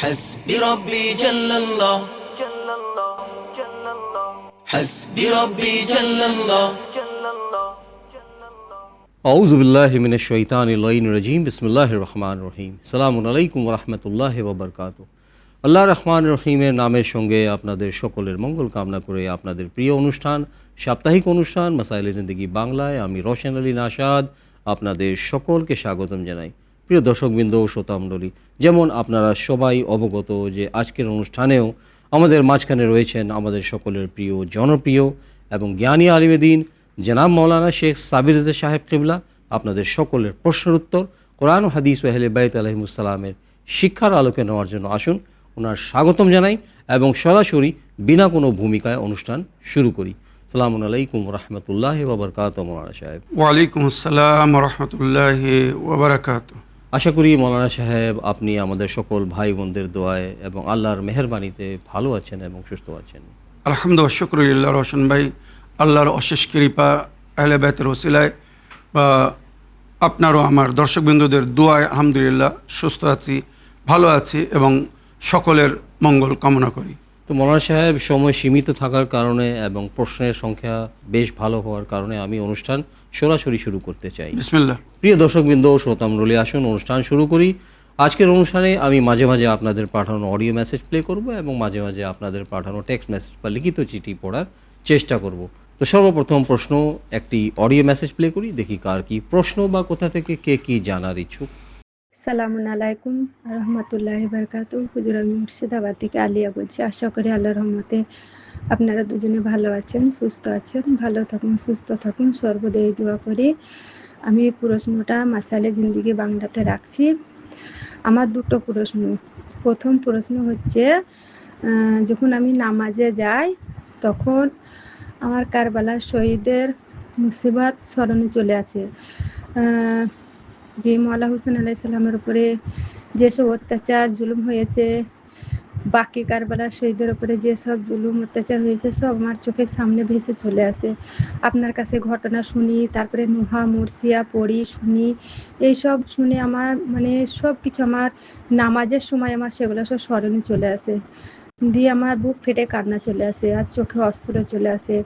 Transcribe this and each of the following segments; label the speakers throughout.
Speaker 1: حسبي ربي جل الله حسبي ربي جل الله
Speaker 2: আউযু বিল্লাহি মিনাশ শাইতানির রাজিম বিসমিল্লাহির রহমানির রহিম আসসালামু আলাইকুম ওয়া রাহমাতুল্লাহি ওয়া বারাকাতুহু। আল্লাহর রহমানির রহিমের নামের সঙ্গে আপনাদের সকলের মঙ্গল কামনা করে আপনাদের প্রিয় অনুষ্ঠান সাপ্তাহিক অনুষ্ঠান মাসাইলে জিন্দেগি বাংলায় আমি রওশন আলী নাশাদ আপনাদের সকলকে স্বাগতম জানাই। প্রিয় দর্শকবৃন্দ ও শ্রোতামণ্ডলী, যেমন আপনারা সবাই অবগত যে আজকের অনুষ্ঠানেও আমাদের মাঝখানে রয়েছেন আমাদের সকলের প্রিয় জনপ্রিয় এবং জ্ঞানী আলিমে দ্বীন জনাব মৌলানা শেখ সাবির রেজা সাহেব কিবলা আপনাদের সকলের প্রশ্নের উত্তর কোরআন ও হাদিস ও আহলে বাইত আলাইহিমুসসালামের শিক্ষার আলোকে নেওয়ার জন্য আসুন। ওনার স্বাগতম জানাই এবং সরাসরি বিনা কোনো ভূমিকায় অনুষ্ঠান শুরু করি। আসসালামু আলাইকুম রহমতুল্লাহি ওয়া বারাকাতুহু। মৌলানা সাহেব।
Speaker 3: ওয়ালাইকুম আসসালাম রহমতুল্লাহি ওয়া বারাকাতুহু।
Speaker 2: আশা করি মৌলানা সাহেব আপনি আমাদের সকল ভাই বোনদের দোয়ায় এবং আল্লাহর মেহেরবানিতে ভালো আছেন এবং সুস্থ আছেন।
Speaker 3: আলহামদুলিল্লাহ, শুকরিল্লাহ রওশন ভাই, আল্লাহর অশেষ কৃপা, আহলে বাইতের ওসিলায় বা আপনারও আমার দর্শকবৃন্দদের দোয়ায় আলহামদুলিল্লাহ সুস্থ আছি, ভালো আছি এবং সকলের মঙ্গল কামনা করি।
Speaker 2: তো মৌলানা সাহেব, সময় সীমিত থাকার কারণে এবং প্রশ্নের সংখ্যা বেশ ভালো হওয়ার কারণে আমি অনুষ্ঠান সরাসরি শুরু করতে চাই।
Speaker 3: বিসমিল্লাহ।
Speaker 2: প্রিয় দর্শকবৃন্দ ও শ্রোতামণ্ডলী, আসুন অনুষ্ঠান শুরু করি। আজকের অনুষ্ঠানে আমি মাঝে মাঝে আপনাদের পাঠানো অডিও মেসেজ প্লে করব এবং মাঝে মাঝে আপনাদের পাঠানো টেক্সট মেসেজ বা লিখিত চিঠি পড়ার চেষ্টা করব। তো সর্বপ্রথম প্রশ্ন একটি অডিও মেসেজ প্লে করি, দেখি কার কি প্রশ্ন বা কোথা থেকে কে কি জানার ইচ্ছুক।
Speaker 4: সালামুন আলাইকুম রহমতুল্লাহি বারকাতু। হুজুর, আমি মুর্শিদাবাদ থেকে আলিয়া বলছি। আশা করি আল্লাহর রহমতে আপনারা দুজনে ভালো আছেন, সুস্থ আছেন। ভালো থাকুন, সুস্থ থাকুন, সর্বদাই দোয়া করি। আমি প্রশ্নটা মাসাইলে জিন্দেগি বাংলাতে রাখছি। আমার দুটো প্রশ্ন। প্রথম প্রশ্ন হচ্ছে, যখন আমি নামাজে যাই তখন আমার কারবালার শহীদের মুসিবত স্মরণে চলে আসে। যে মওলা হোসেন আলাইহিস সালামের উপরে যেসব অত্যাচার জুলুম হয়েছে, বাকি কারবালার শহীদের উপরে যেসব জুলুম অত্যাচার হয়েছে, সব আমার চোখের সামনে ভেসে চলে আসে। আপনার কাছে ঘটনা শুনি, তারপরে নুহা মুরসিয়া পড়ি, শুনি। এইসব শুনে আমার সব কিছু আমার নামাজের সময় আমার সেগুলো সব স্মরণে চলে আসে, দিয়ে আমার বুক ফেটে কান্না চলে আসে আর চোখে অশ্রু চলে আসে।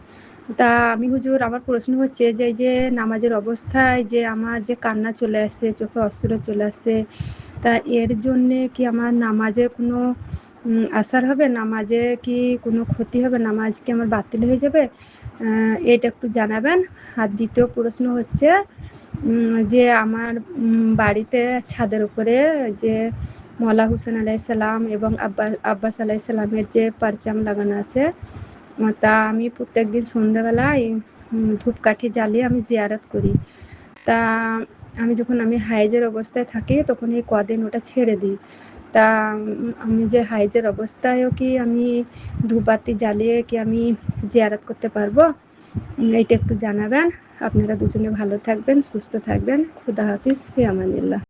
Speaker 4: তা আমি হুজুর, আমার প্রশ্ন হচ্ছে যে এই যে নামাজের অবস্থায় যে আমার যে কান্না চলে আসছে, চোখে অশ্রু চলে আসছে, তা এর জন্যে কি আমার নামাজে কোনো আসার হবে? নামাজে কি কোনো ক্ষতি হবে? নামাজ কি আমার বাতিল হয়ে যাবে? এটা একটু জানাবেন। আর দ্বিতীয় প্রশ্ন হচ্ছে যে আমার বাড়িতে ছাদের উপরে যে মওলা হোসেন আলাইহিস সালাম এবং আব্বাস আলাইহিস সালামের যে পারচাম লাগানো আছে, তা আমি প্রত্যেকদিন সন্ধ্যাবেলায় ধূপকাঠি জ্বালিয়ে আমি জিয়ারত করি। তা আমি হাইজের অবস্থায় থাকি তখন এই কদিন ওটা ছেড়ে দিই। তা আমি যে হাইজের অবস্থায়ও কি আমি ধূপবাতি জ্বালিয়ে কি আমি জিয়ারত করতে পারবো? এইটা একটু জানাবেন। আপনারা দুজনে ভালো থাকবেন, সুস্থ থাকবেন। খুদা হাফিজ, ফি আমানিল্লাহ।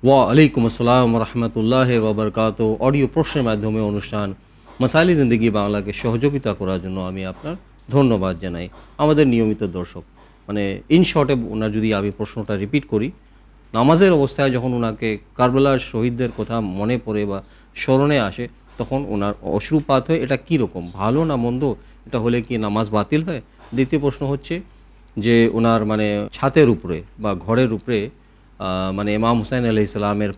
Speaker 2: ওয়ালাইকুম আসসালাম রহমতুল্লাহি ওয়া বারাকাতুহু। অডিও প্রশ্নের মাধ্যমে অনুষ্ঠান মাসাইলে জিন্দেগি বাংলাকে সহযোগিতা করার জন্য আমি আপনার ধন্যবাদ জানাই। আমাদের নিয়মিত দর্শক, ইন শর্টে ওনার যদি আমি প্রশ্নটা রিপিট করি, নামাজের অবস্থায় যখন ওনাকে কারবালার শহীদদের কথা মনে পড়ে বা স্মরণে আসে তখন ওনার অশ্রুপাত হয়, এটা কীরকম, ভালো না মন্দ, এটা হলে কি নামাজ বাতিল হয়? দ্বিতীয় প্রশ্ন হচ্ছে যে ওনার ছাতের উপরে বা ঘরের উপরে ইমাম হুসাইন আলাইহিস সালামের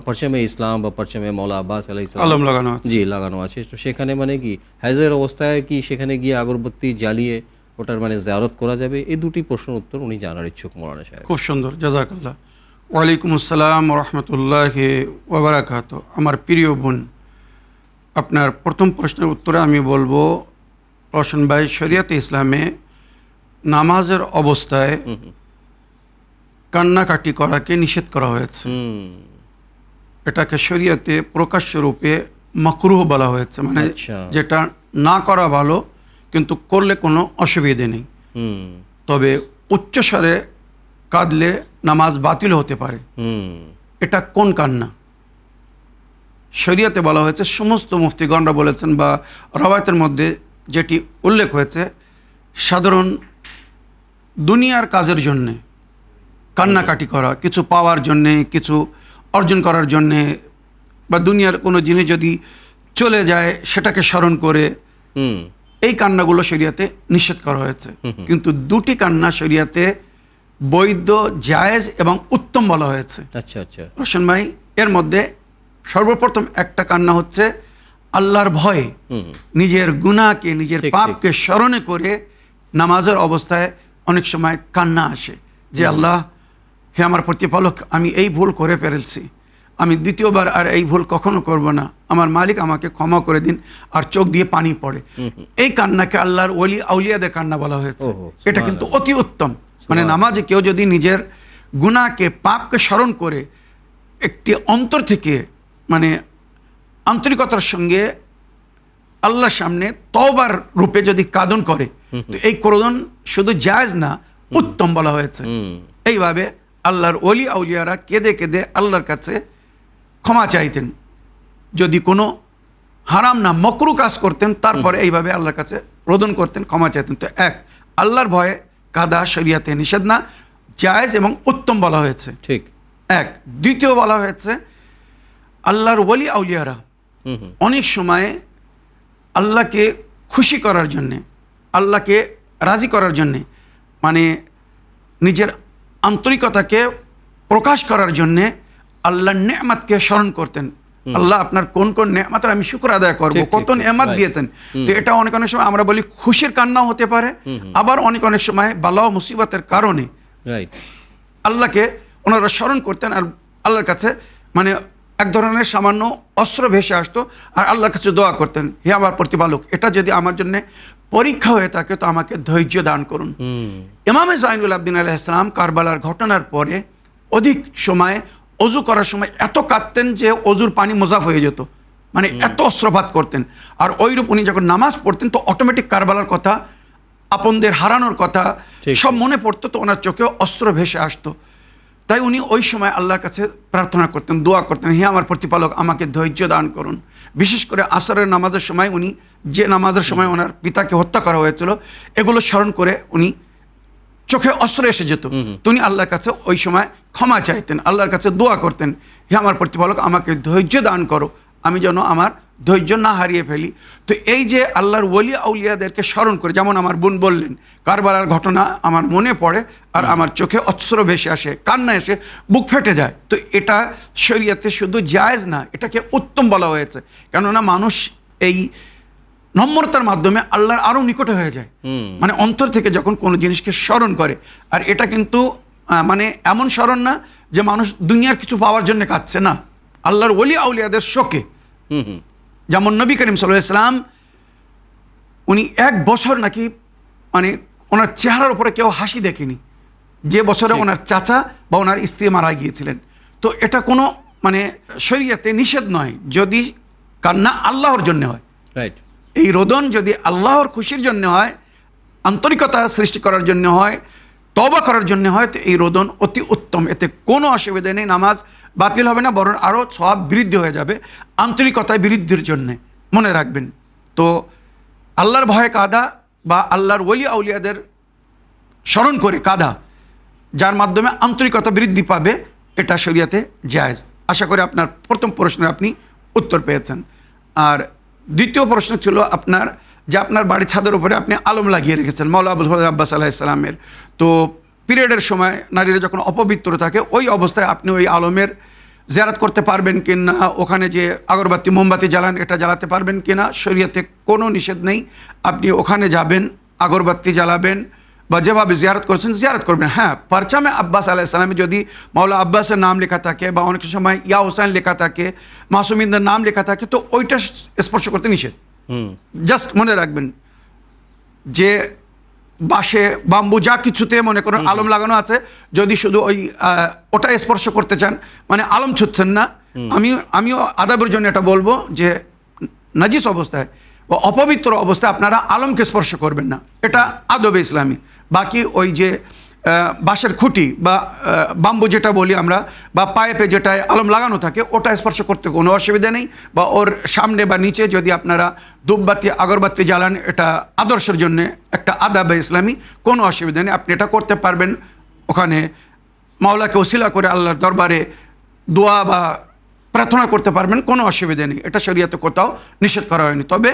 Speaker 2: পরচমে ইসলাম বা পরচমে মওলা আব্বাস আলাইহিস সালাম লাগানো আছে। তো সেখানে কি হাজের অবস্থায় কি সেখানে গিয়ে আগরবাতি জ্বালিয়ে ওটার জিয়ারত করা যাবে? এই দুটি প্রশ্নের উত্তর উনি জানার ইচ্ছুক মৌলানা সাহেব।
Speaker 3: খুব সুন্দর, জাযাকাল্লাহ। ওয়ালাইকুম আসসালাম রহমতুল্লাহি ওয়া বারাকাতুহু। আমার প্রিয় বোন, আপনার প্রথম প্রশ্নের উত্তরে আমি বলবো, রওশন ভাই, শরিয়াতে ইসলামে নামাজের অবস্থায় কান্নাকাটি করাকে নিষেধ করা হয়েছে। এটাকে শরিয়াতে প্রকাশ্য রূপে মাকরুহ বলা হয়েছে, যেটা না করা ভালো কিন্তু করলে কোনো অসুবিধে নেই। তবে উচ্চস্বরে কাঁদলে নামাজ বাতিল হতে পারে। এটা কোন কান্না? শরিয়াতে বলা হয়েছে, সমস্ত মুফতিগণরা বলেছেন বা রওয়ায়াতের মধ্যে যেটি উল্লেখ হয়েছে, সাধারণ দুনিয়ার কাজের জন্যে কান্নাকাটি করা, কিছু পাওয়ার জন্যে, কিছু অর্জন করার জন্যে বা দুনিয়ার কোনো জিনিস যদি চলে যায় সেটাকে স্মরণ করে, এই কান্নাগুলো শরিয়াতে নিষেধ করা হয়েছে। কিন্তু দুটি কান্না শরিয়াতে বৈধ, জায়েজ এবং উত্তম বলা হয়েছে।
Speaker 2: আচ্ছা আচ্ছা
Speaker 3: রোশন ভাই, এর মধ্যে সর্বপ্রথম একটা কান্না হচ্ছে আল্লাহর ভয়ে, নিজের গুনাহকে, নিজের পাপকে স্মরণে করে নামাজের অবস্থায় অনেক সময় কান্না আসে যে আল্লাহ, হে আমার প্রতিপালক, আমি এই ভুল করে ফেলেছি, আমি দ্বিতীয়বার আর এই ভুল কখনো করব না, আমার মালিক আমাকে ক্ষমা করে দিন, আর চোখ দিয়ে পানি পড়ে। এই কান্নাকে আল্লাহর ওলি আউলিয়াদের কান্না বলা হয়েছে। এটা কিন্তু অতি উত্তম। মানে নামাজে কেউ যদি নিজের গুনাহকে, পাপকে স্মরণ করে একটি অন্তর থেকে, মানে আন্তরিকতার সঙ্গে আল্লাহর সামনে তওবার রূপে যদি কাঁদন করে, তো এই ক্রোধন শুধু জায়েজ না, উত্তম বলা হয়েছে। এইভাবে আল্লাহর ওলি আউলিয়ারা কেঁদে কেঁদে আল্লাহর কাছে ক্ষমা চাইতেন। যদি কোনো হারাম না মকরু কাজ করতেন, তারপরে এইভাবে আল্লাহর কাছে রোদন করতেন, ক্ষমা চাইতেন। তো এক, আল্লাহর ভয়ে কাদা শরিয়াতে নিষেধ না, জায়েজ এবং উত্তম বলা হয়েছে।
Speaker 2: ঠিক।
Speaker 3: এক। দ্বিতীয় বলা হয়েছে আল্লাহর ওলি আউলিয়ারা অনেক সময় আল্লাহকে খুশি করার জন্যে, আল্লাহকে রাজি করার জন্যে, মানে নিজের আন্তরিকতাকে প্রকাশ করার জন্যে আল্লাহর নেয়ামতকে স্মরণ করতেন। আল্লাহ, আপনার কোন কোন নেয়ামতের আমি শুকর আদায় করবো, কত নেয়ামত দিয়েছেন। তো এটা অনেক অনেক সময় আমরা বলি খুশির কান্নাও হতে পারে, আবার অনেক অনেক সময় বালা ও মুসিবতের কারণে আল্লাহকে ওনারা স্মরণ করতেন আর আল্লাহর কাছে মানে এক ধরনের সামান্য অস্ত্র ভেসে আসতো আর আল্লাহর কাছে দোয়া করতেন, হে আমার প্রতিপালক, এটা যদি আমার জন্য পরীক্ষা হয়ে থাকে তো আমাকে ধৈর্য দান করুন। ইমামে জাইনুল আবদিন আলাইহিস সালাম কারবালার ঘটনার পরে অধিক সময় অজু করার সময় এত কাঁদতেন যে অজুর পানি মোজাফ হয়ে যেত, মানে এত অস্ত্রপাত করতেন। আর ওইরূপ উনি যখন নামাজ পড়তেন তো অটোমেটিক কারবালার কথা, আপনদের হারানোর কথা সব মনে পড়তো, তো ওনার চোখে অস্ত্র ভেসে আসতো। তাই উনি ওই সময় আল্লাহর কাছে প্রার্থনা করতেন, দোয়া করতেন, হে আমার প্রতিপালক, আমাকে ধৈর্য দান করুন। বিশেষ করে আসরের নামাজের সময় উনি যে নামাজের সময় ওনার পিতাকে হত্যা করা হয়েছিল, এগুলো স্মরণ করে উনি চোখে অস্ত্র এসে যেত। তিনি আল্লাহর কাছে ওই সময় ক্ষমা চাইতেন, আল্লাহর কাছে দোয়া করতেন, হে আমার প্রতিপালক, আমাকে ধৈর্য দান করো, আমি যেন আমার ধৈর্য না হারিয়ে ফেলি। তো এই যে আল্লাহর ওলি আউলিয়াদেরকে স্মরণ করে, যেমন আমার বোন বললেন, কারবালার ঘটনা আমার মনে পড়ে আর আমার চোখে অস্ত্র ভেসে আসে, কান্না এসে বুক ফেটে যায়। তো এটা শরিয়াতে শুধু জায়েজ না, এটাকে উত্তম বলা হয়েছে। কেননা মানুষ এই নম্রতার মাধ্যমে আল্লাহর আরও নিকটে হয়ে যায়, মানে অন্তর থেকে যখন কোনো জিনিসকে স্মরণ করে। আর এটা কিন্তু মানে এমন স্মরণ না যে মানুষ দুনিয়ার কিছু পাওয়ার জন্য কাঁদছে, না, আল্লাহর ওলি আউলিয়াদের শোকে। যেমন নবী করিম সাল্লাল্লাহু আলাইহি ওয়াসাল্লাম, উনি 1 বছর নাকি মানে ওনার চেহারার উপরে কেউ হাসি দেখেনি, যে বছরে ওনার চাচা বা ওনার স্ত্রী মারা গিয়েছিলেন। তো এটা কোনো মানে শরিয়াতে নিষেধ নয় যদি কান্না আল্লাহর জন্য হয়।
Speaker 2: রাইট।
Speaker 3: এই রোদন যদি আল্লাহর খুশির জন্য হয়, আন্তরিকতা সৃষ্টি করার জন্য হয়, তওবা করার জন্য হয়, তো এই রোদন অতি উত্তম, এতে কোনো অসুবিধা নেই। নামাজ বাতিল হবে না, বরং আরও সওয়াব বৃদ্ধি হয়ে যাবে আন্তরিকতায় বৃদ্ধির জন্যে, মনে রাখবেন। তো আল্লাহর ভয়ে কাঁদা বা আল্লাহর ওলি আউলিয়াদের স্মরণ করে কাঁদা, যার মাধ্যমে আন্তরিকতা বৃদ্ধি পাবে, এটা শরিয়াতে জায়েজ। আশা করি আপনার প্রথম প্রশ্নের আপনি উত্তর পেয়েছেন। আর দ্বিতীয় প্রশ্ন ছিল আপনার, যে আপনার বাড়ির ছাদের উপরে আপনি আলম লাগিয়ে রেখেছেন মাওলা আবুল ফজল আব্বাস আলাইহিস সালামের। তো পিরিয়ডের সময় নারীরা যখন অপবিত্র থাকে, ওই অবস্থায় আপনি ওই আলমের জিয়ারত করতে পারবেন কি না, ওখানে যে আগরবাতি মোমবাতি জ্বালান এটা জ্বালাতে পারবেন কি না, শরিয়াতে কোনো নিষেধ নেই। আপনি ওখানে যাবেন, আগরবাতি জ্বালাবেন বা যেভাবে জিয়ারত করছেন জিয়ারত করবেন। হ্যাঁ, পারচামে আব্বাস আলাইহিস সালামে যদি মাওলা আব্বাসের নাম লেখা থাকে বা অনেক সময় ইয়া হোসেন লেখা থাকে, মাসুমিনদের নাম লেখা থাকে, তো ওইটা স্পর্শ করতে নিষেধ। জাস্ট মনে রাখবেন যে বাঁশে, বাম্বু, যা কিছুতে মনে করুন আলম লাগানো আছে, যদি শুধু ওই ওটা স্পর্শ করতে চান, মানে আলম ছুটছেন না। আমিও আদাবের জন্য এটা বলবো যে নাজিস অবস্থায় ও অপবিত্র অবস্থায় আপনারা আলমকে স্পর্শ করবেন না, এটা আদবে ইসলামী। বাকি ওই যে বাঁশের খুঁটি বা বাম্বু যেটা বলি আমরা, বা পাইপে যেটায় আলম লাগানো থাকে, ওটা স্পর্শ করতে কোনো অসুবিধা নেই। বা ওর সামনে বা নিচে যদি আপনারা ধূপবাতি, আগরবাতি জ্বালান, এটা আদর্শের জন্যে একটা আদাবে ইসলামী, কোনো অসুবিধা নেই, আপনি এটা করতে পারবেন। ওখানে মাওলাকে ওসিলা করে আল্লাহর দরবারে দোয়া বা প্রার্থনা করতে পারবেন, কোনো অসুবিধা নেই, এটা শরীয়তে কোথাও নিষেধ করা হয়নি। তবে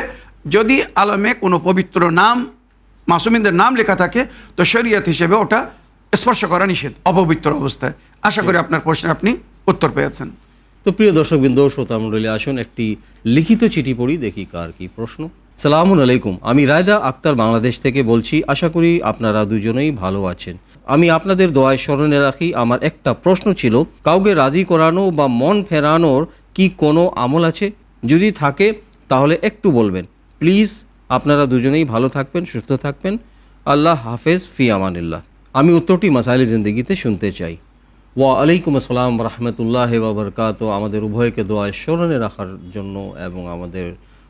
Speaker 3: যদি আলমে কোনো পবিত্র নাম, মাসুমিনদের নাম লেখা থাকে, তো শরীয়ত হিসেবে ওটা স্পর্শ করা নিষেধ অপবিত্র অবস্থায়। আশা করি আপনার প্রশ্নে আপনি উত্তর পেয়েছেন।
Speaker 2: তো প্রিয় দর্শকবৃন্দ, শ্রোতা মণ্ডলী, আসুন একটি লিখিত চিঠি পড়ি, দেখি কার কি প্রশ্ন। সালামুন আলাইকুম, আমি রায়দা আক্তার বাংলাদেশ থেকে বলছি। আশা করি আপনারা দুজনেই ভালো আছেন। আমি আপনাদের দোয়ায় স্মরণে রাখি। আমার একটা প্রশ্ন ছিল, কাউকে রাজি করানো বা মন ফেরানোর কি কোনো আমল আছে? যদি থাকে তাহলে একটু বলবেন প্লিজ। আপনারা দুজনেই ভালো থাকবেন, সুস্থ থাকবেন। আল্লাহ হাফেজ, ফি আমানিল্লাহ। আমি উত্তরটি মাসাইলে জিন্দেগিতে শুনতে চাই। ওয়া আলাইকুম আসসালাম রহমতুল্লাহ বাবরকাত। আমাদের উভয়কে দোয়ায় স্মরণে রাখার জন্য এবং আমাদের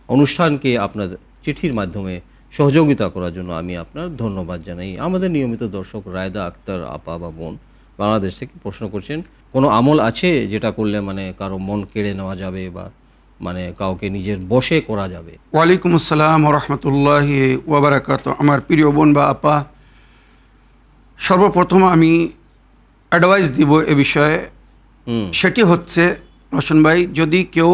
Speaker 2: অনুষ্ঠানকে আপনার চিঠির মাধ্যমে সহযোগিতা করার জন্য আমি আপনার ধন্যবাদ জানাই। আমাদের নিয়মিত দর্শক রায়দা আক্তার আপা বা বোন বাংলাদেশ থেকে প্রশ্ন করছেন, কোনো আমল আছে যেটা করলে মানে কারো মন কেড়ে নেওয়া যাবে বা মানে কাউকে নিজের বশে করা যাবে?
Speaker 3: ওয়ালাইকুম আসসালাম রহমতুল্লাহি ওয়াবারাকাত। আমার প্রিয় বোন বা আপা, সর্বপ্রথম আমি অ্যাডভাইস দিব এ বিষয়ে। সেটি হচ্ছে, রোশন ভাই, যদি কেউ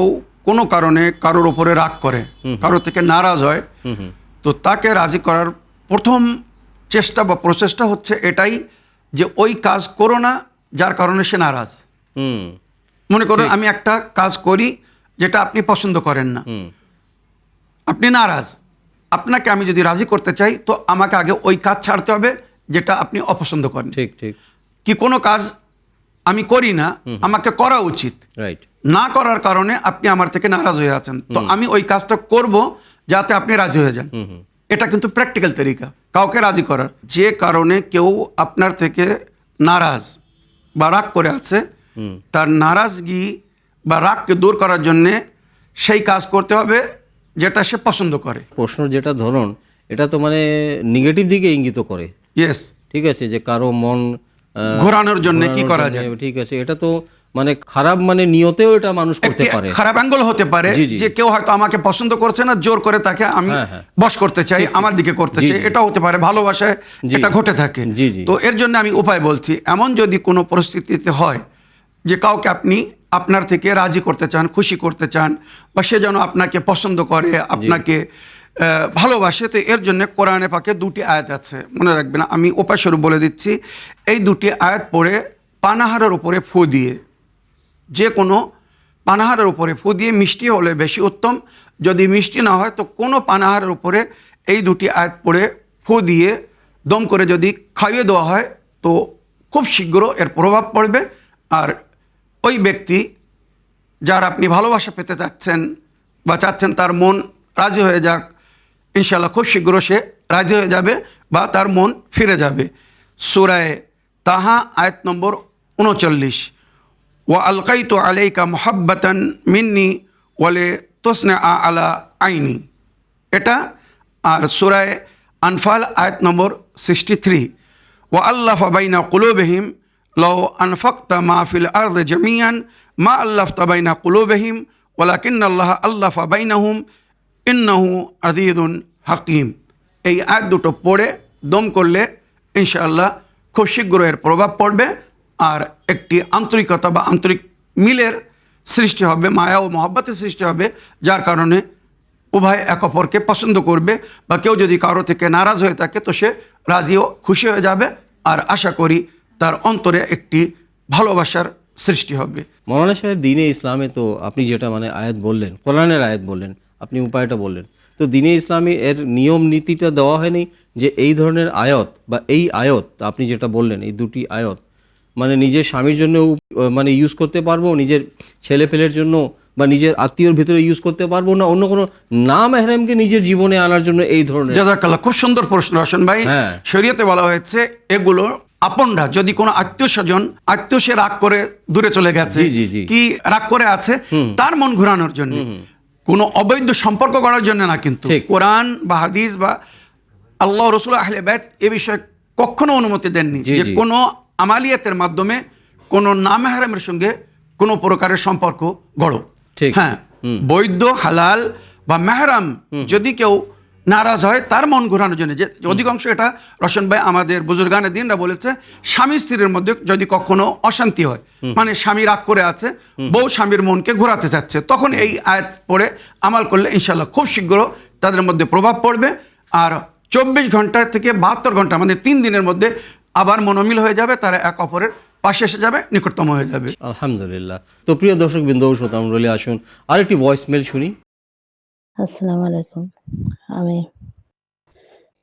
Speaker 3: কোনো কারণে কারোর ওপরে রাগ করে, কারো থেকে নারাজ হয়, তো তাকে রাজি করার প্রথম চেষ্টা বা প্রচেষ্টা হচ্ছে এটাই যে ওই কাজ করো না যার কারণে সে নারাজ। মনে করুন আমি একটা কাজ করি যেটা আপনি পছন্দ করেন না, আপনি নারাজ, আপনাকে আমি যদি রাজি করতে চাই তো আমাকে আগে ওই কাজ ছাড়তে হবে যেটা আপনি অপছন্দ করেন।
Speaker 2: ঠিক ঠিক।
Speaker 3: কি কোনো কাজ আমি করি না, আমাকে করা উচিত,
Speaker 2: রাইট।
Speaker 3: না করার কারণে আপনি আমার থেকে নারাজ হয়ে আছেন, তো আমি ওই কাজটা করব যাতে আপনি রাজি হয়ে যান। এটা কিন্তু প্র্যাকটিক্যাল তরিকা কাউকে রাজি করার। যে কারণে কেউ আপনার থেকে নারাজ বা রাগ করে আছে, তার নারাজগি বা রাগকে দূর করার জন্যে সেই কাজ করতে হবে যেটা সে পছন্দ করে।
Speaker 2: প্রশ্ন যেটা ধরুন, এটা তো মানে নেগেটিভ দিকে ইঙ্গিত করে।
Speaker 3: ইয়েস,
Speaker 2: ঠিক আছে, যে কারো মন
Speaker 3: ঘোরানোর জন্য কি করা যায়।
Speaker 2: ঠিক আছে, এটা তো মানে খারাপ মানে নিয়তেও এটা মানুষ করতে পারে।
Speaker 3: খারাপ অ্যাঙ্গেল হতে পারে যে কেউ হয়তো আমাকে পছন্দ করছে না, জোর করে তাকে আমি বশ করতে চাই, আমার দিকে করতে চাই, এটা হতে পারে। ভালোবাসায় এটা ঘটে থাকে। তো এর জন্য আমি উপায় বলছি, এমন যদি কোনো পরিস্থিতিতে হয় যে কাউকে আপনি আপনার থেকে রাজি করতে চান, খুশি করতে চান, বা সে যেন আপনাকে পছন্দ করে, আপনাকে ভালোবাসে, তো এর জন্য কোরআনে পাকে দুটি আয়াত আছে, মনে রাখবেন। আমি উপায় স্বরূপ বলে দিচ্ছি। এই দুটি আয়াত পড়ে পানাহারের উপরে ফু দিয়ে, যে কোনো পানাহারের উপরে ফু দিয়ে, মিষ্টি হলে বেশি উত্তম, যদি মিষ্টি না হয় তো কোনো পানাহারের উপরে এই দুটি আয়াত পড়ে ফু দিয়ে দম করে যদি খাইয়ে দেওয়া হয় তো খুব শীঘ্র এর প্রভাব পড়বে। আর ওই ব্যক্তি যার আপনি ভালোবাসা পেতে চাচ্ছেন বা চাচ্ছেন তার মন রাজি হয়ে যাক, ইনশাআল্লাহ খুব শীঘ্র সে রাজি হয়ে যাবে বা তার মন ফিরে যাবে। সূরায়ে তাহা আয়াত নম্বর 39, ওয়া আলকাইতু আলাইকা মুহাব্বাতান মিন্নি ওয়ালে তুসনা আলা আইনি, এটা। আর সূরায়ে আনফাল আয়াত নম্বর 63, ওয়া আল্লাফা বাইনা কুলুবিহিম লাউ আনফাকতা মা ফিল আরদি জামিয়ান মা আল্লাফতা বাইনা কুলুবিহিম ওয়ালাকিন্নাল্লাহা আল্লাফা বাইনাহুম ইন্নাহু আযীযুন হাকীম। এই আয়াত দুটো পড়ে দম করলে ইনশাআল্লাহ খুব শীঘ্র এর প্রভাব পড়বে আর একটি আন্তরিকতা বা আন্তরিক মিলের সৃষ্টি হবে, মায়া ও মহব্বতের সৃষ্টি হবে, যার কারণে উভয় এক অপরকে পছন্দ করবে। বা কেউ যদি কারো থেকে নারাজ হয়ে থাকে তো সে রাজিও খুশি হয়ে যাবে, আর আশা করি তার অন্তরে একটি ভালোবাসার সৃষ্টি হবে।
Speaker 2: মৌলানা সাহেব, দ্বীনে ইসলামে তো আপনি যেটা মানে আয়াত বললেন, কোরআনের আয়াত বললেন, আপনি উপায়টা বললেন, তো দ্বীনে ইসলামে এর নিয়ম নীতিটা দেওয়া হয়নি যে এই ধরনের আয়াত বা এই আয়াত আপনি যেটা বললেন, এই দুটি আয়াত মানে নিজের স্বামীর জন্য মানে ইউজ করতে পারবো, নিজের ছেলে পেলের জন্য বা নিজের আত্মীয়র ভিতরে ইউজ করতে পারবো, না অন্য কোনো না মেহরামকে নিজের জীবনে আনার জন্য এই ধরনের?
Speaker 3: জাযাকাল্লাহ, খুব সুন্দর প্রশ্ন রোশন ভাই। শরীয়তে বলা হয়েছে এগুলো আপনরা, যদি কোনো আত্মীয় স্বজন সে রাগ করে দূরে চলে গেছে, কি রাগ করে আছে, তার মন ঘোরানোর জন্য, কোনো অবৈধ সম্পর্ক করার জন্য না। কিন্তু কোরআন বা হাদিস বা আল্লাহ রসুল আহলে বাইত এ বিষয়ে কখনো অনুমতি দেননি যে কোনো আমালিয়াতের মাধ্যমে কোনো না মেহরামের সঙ্গে কোনো প্রকারের সম্পর্ক গড়ো। হ্যাঁ, বৈধ হালাল বা মেহরাম যদি কেউ নারাজ হয় তার মন ঘোরানোর জন্য। যে অধিকাংশ এটা রোশন ভাই আমাদের বুজুর্গানে দিনরা বলেছে, স্বামী স্ত্রীর মধ্যে যদি কখনো অশান্তি হয়, মানে স্বামী রাগ করে আছে, বউ স্বামীর মনকে ঘোরাতে চাচ্ছে, তখন এই আয়াত পড়ে আমল করলে ইনশাল্লাহ খুব শীঘ্র তাদের মধ্যে প্রভাব পড়বে। আর 24 ঘন্টা থেকে 72 ঘন্টা মানে 3 দিনের মধ্যে আবার মনোমিল হয়ে যাবে, তারা এক অপরের পাশে এসে যাবে, নিকটতম হয়ে যাবে।
Speaker 2: আলহামদুলিল্লাহ। তো প্রিয় দর্শক বিন্দু, শ্রোতাম রইলে আসুন আরেকটি ভয়েস মেল শুনি।
Speaker 5: আসসালামু আলাইকুম, আমি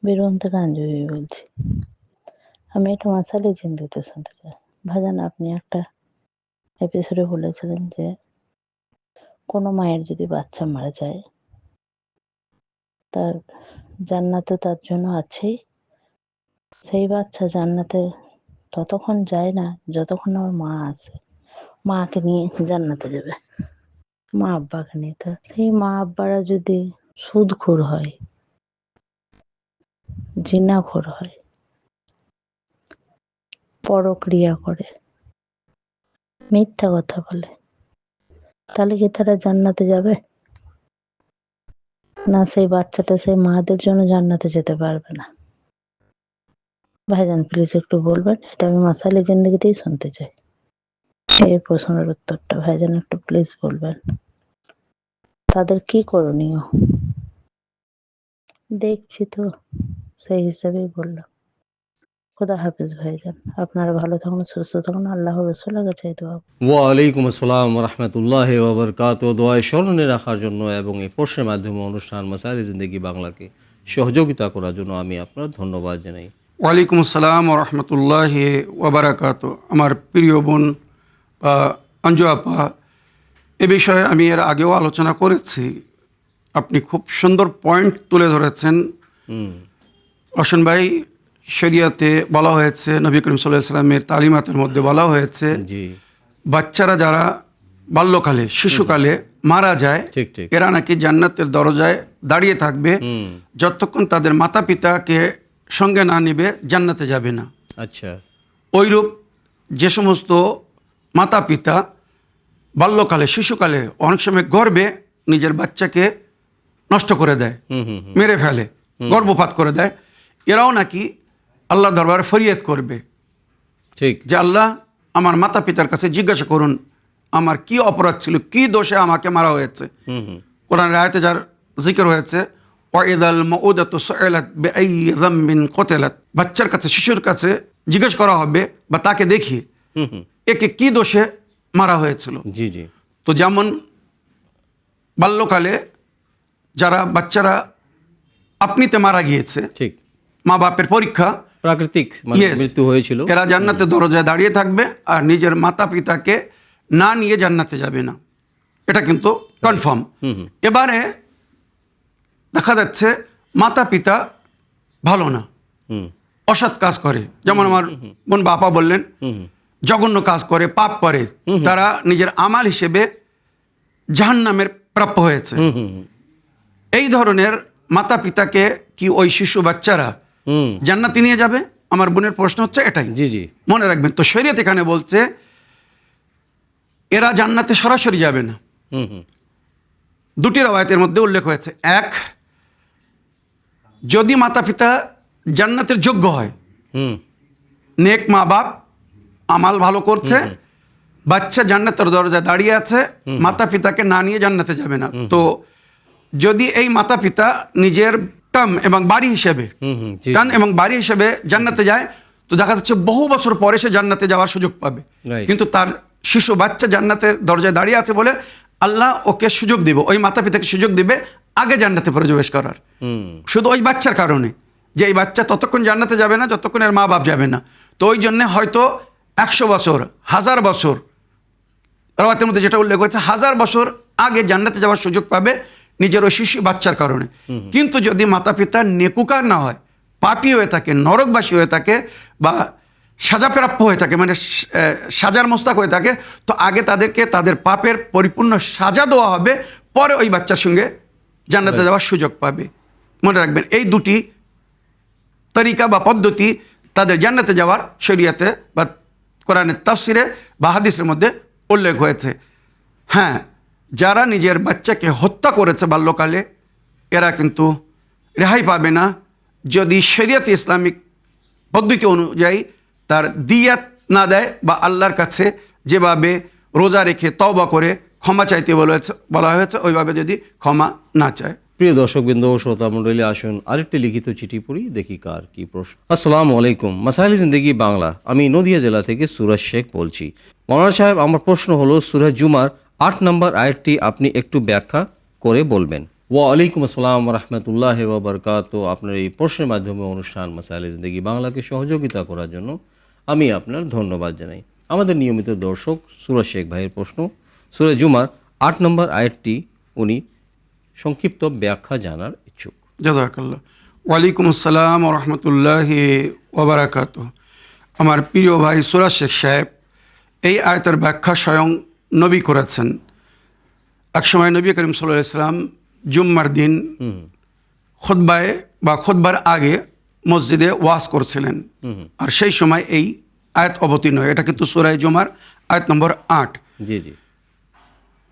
Speaker 5: বীরভূম থেকে আঞ্জলি বলছি। আমি একটা মাসালি জিন্দিতে শুনতে চাই। ভাইজান, আপনি একটা এপিসোডে বলেছিলেন যে কোনো মায়ের যদি বাচ্চা মারা যায়, তার জান্নাতে তার জন্য আছেই। সেই বাচ্চা জান্নাতে ততক্ষণ যায় না যতক্ষণ আমার মা আছে, মাকে নিয়ে জান্নাতে যাবে, মা আব্বাকে নিয়ে। তো সেই মা আব্বারা যদি সুদখোর হয়, জিনাখোর হয়, পরক্রিয়া করে, মিথ্যা কথা বলে, তাহলে কি তারা জান্নাতে যাবে? না, সেই বাচ্চাটা সেই মাদের জন্য জান্নাতে যেতে পারবে না? ভাইজান প্লিজ একটু বলবেন, এটা আমি মাসালি জিন্দেগিতেই শুনতে চাই। এই প্রশ্নের উত্তরটা ভাইজান একটু প্লিজ বলবেন। তাদের কি করণীয় দেখছি তো, সেই হিসাবেই বললাম। খোদা হাফেজ ভাইজান, আপনারা ভালো থাকুন, সুস্থ থাকুন, আল্লাহ রসুলের কাছে দোয়া।
Speaker 2: ওয়ালাইকুম আসসালাম রহমতুল্লাহ ওবরকাত। দোয়ায় স্মরণে রাখার জন্য এবং এই প্রশ্নের মাধ্যমে অনুষ্ঠান মাসাইল জিন্দেগি বাংলাকে সহযোগিতা করার জন্য আমি আপনার ধন্যবাদ জানাই।
Speaker 3: ওয়ালাইকুম আসসালাম রহমতুল্লাহ ওবরাকাত। আমার প্রিয় বোন অঞ্জু আপা, এ বিষয়ে আমি এর আগেও আলোচনা করেছি। আপনি খুব সুন্দর পয়েন্ট তুলে ধরেছেন। রোশন ভাই, শরিয়াতে বলা হয়েছে, নবী করিম সাল্লাল্লাহু আলাইহি ওয়াসাল্লামের তালিমাতের মধ্যে বলা হয়েছে, বাচ্চারা যারা বাল্যকালে শিশুকালে মারা যায়, এরা নাকি জান্নাতের দরজায় দাঁড়িয়ে থাকবে, যতক্ষণ তাদের মাতা পিতাকে সঙ্গে না নিবে জান্নাতে যাবে না।
Speaker 2: আচ্ছা,
Speaker 3: ওইরূপ যে সমস্ত মাতা পিতা বাল্যকালে শিশুকালে অনেক সময় গর্ভে নিজের বাচ্চাকে নষ্ট করে দেয়, মেরে ফেলে, গর্ভপাত করে দেয়, এরাও নাকি আল্লাহ দরবারে ফরিয়াদ করবে,
Speaker 2: ঠিক, যে
Speaker 3: আল্লাহ আমার মাতা পিতার কাছে জিজ্ঞাসা করুন আমার কি অপরাধ ছিল, কি দোষে আমাকে মারা হয়েছে। কোরআন আয়াতে যার জিকির হয়েছে, ওয়াইদাল মাউদাতু সুইলাত বিআই যামবিন কুতিলাত, বাচ্চার কাছে, শিশুর কাছে জিজ্ঞেস করা হবে বা তাকে দেখিয়ে একে কি দোষে মারা হয়েছিল।
Speaker 2: জি জি।
Speaker 3: তো যেমন বাল্যকালে যারা বাচ্চারা আপনিতে মারা গিয়েছে, ঠিক, মা বাপের পরীক্ষা,
Speaker 2: প্রাকৃতিক মৃত্যু হয়েছিল,
Speaker 3: এরা জান্নাতের দরজায় দাঁড়িয়ে থাকবে আর নিজের মাতা পিতাকে না নিয়ে জান্নাতে যাবে না, এটা কিন্তু কনফার্ম। এবারে দেখা যাচ্ছে মাতা পিতা ভালো না, অসৎ কাজ করে, যেমন আমার বোন বাপা বললেন, জঘন্য কাজ করে, পাপ করে, তারা নিজের আমাল হিসেবে জাহান্নামের প্রাপ্য হয়েছে। এই ধরনের মাতা পিতাকে কি ওই শিশু বাচ্চারা জান্নাতে নিয়ে যাবে? আমার বোনের প্রশ্ন হচ্ছে এটাই। জি জি, মনে রাখবেন। তো শরীয়ত এখানে বলছে এরা জান্নাতে সরাসরি যাবে না। দুটি রওয়ায়াতের মধ্যে উল্লেখ হয়েছে, এক, যদি মাতা পিতা জান্নাতের যোগ্য হয়, নেক মা বাপ, আমাল ভালো করছে, বাচ্চা জান্নাতের দরজায় দাঁড়িয়ে আছে, মাতা পিতাকে না নিয়ে জান্নাতে যাবে না। তো যদি এই মাতা পিতা নিজের টার্ম এবং বাড়ি হিসেবে জান্নাতে যায়, তো দেখা যাচ্ছে বহু বছর পরে সে জান্নাতে যাওয়ার সুযোগ পাবে। কিন্তু তার শিশু বাচ্চা জান্নাতের দরজায় দাঁড়িয়ে আছে বলে আল্লাহ ওকে সুযোগ দিবে, ওই মাতা পিতাকে সুযোগ দিবে আগে জান্নাতে প্রবেশ করার, শুধু ওই বাচ্চার কারণে, যে এই বাচ্চা ততক্ষণ জান্নাতে যাবে না যতক্ষণ এর মা বাপ যাবে না। তো ওই জন্যে হয়তো 100 বছর, 1000 বছর, রাওয়াতের মধ্যে যেটা উল্লেখ হয়েছে, 1000 বছর আগে জান্নাতে যাওয়ার সুযোগ পাবে নিজের ওই শিশু বাচ্চার কারণে। কিন্তু যদি মাতা পিতা নেকুকার না হয়, পাপী হয়ে থাকে, নরকবাসী হয়ে থাকে, বা সাজাপ্রাপ্য হয়ে থাকে, মানে সাজার মোস্তাক হয়ে থাকে, তো আগে তাদেরকে তাদের পাপের পরিপূর্ণ সাজা দেওয়া হবে, পরে ওই বাচ্চার সঙ্গে জান্নাতে যাওয়ার সুযোগ পাবে। মনে রাখবেন, এই দুটি তরিকা বা পদ্ধতি তাদের জান্নাতে যাওয়ার শরিয়াতে বা কোরআনের তাফসিরে বা হাদিসের মধ্যে উল্লেখ হয়েছে। হ্যাঁ, যারা নিজের বাচ্চাকে হত্যা করেছে বাল্যকালে, এরা কিন্তু রেহাই পাবে না যদি শরিয়ত ইসলামিক পদ্ধতি অনুযায়ী তার দিয়াত না দেয় বা আল্লাহর কাছে যেভাবে রোজা রেখে তওবা করে ক্ষমা চাইতে বলা হয়েছে ওইভাবে যদি ক্ষমা না চায়।
Speaker 2: প্রিয় দর্শকবৃন্দ ও শ্রোতা মণ্ডলী, আসুন আরেকটি লিখিত চিঠি পড়ি, দেখি কার কি প্রশ্ন। আসসালামু আলাইকুম, মাসাইল জিন্দেগি বাংলা। আমি নদিয়া জেলা থেকে সুরাজ শেখ বলছি। মৌলানা সাহেব, আমার প্রশ্ন হলো সূরা জুমার 8 নম্বর আয়াতটি আপনি একটু ব্যাখ্যা করে বলবেন। ওয়ালাইকুম আসসালাম রহমতুল্লাহ ওবরকাত। আপনার এই প্রশ্নের মাধ্যমে অনুষ্ঠান মাসাইল জিন্দেগি বাংলাকে সহযোগিতা করার জন্য আমি আপনার ধন্যবাদ জানাই। আমাদের নিয়মিত দর্শক সুরাজ শেখ ভাইয়ের প্রশ্ন, সূরা জুমার 8 নম্বর আয়াতটি উনি সংক্ষিপ্ত ব্যাখ্যা জানার ইচ্ছুক।
Speaker 3: জাযাকাল্লাহ। ওয়ালাইকুম আসসালাম রহমতুল্লাহি ওবারাকাত। আমার প্রিয় ভাই সুরাজ শেখ সাহেব এই আয়াতের ব্যাখ্যা স্বয়ং নবী করেছেন। একসময় নবী করিম সাল্লাল্লাহু আলাইহি ওয়াসাল্লাম জুম্মার দিন খুতবায় বা খুতবার আগে মসজিদে ওয়াজ করছিলেন, আর সেই সময় এই আয়াত অবতীর্ণ হয়। এটা কিন্তু সূরা জুমার আয়াত নম্বর 8।
Speaker 2: জি জি।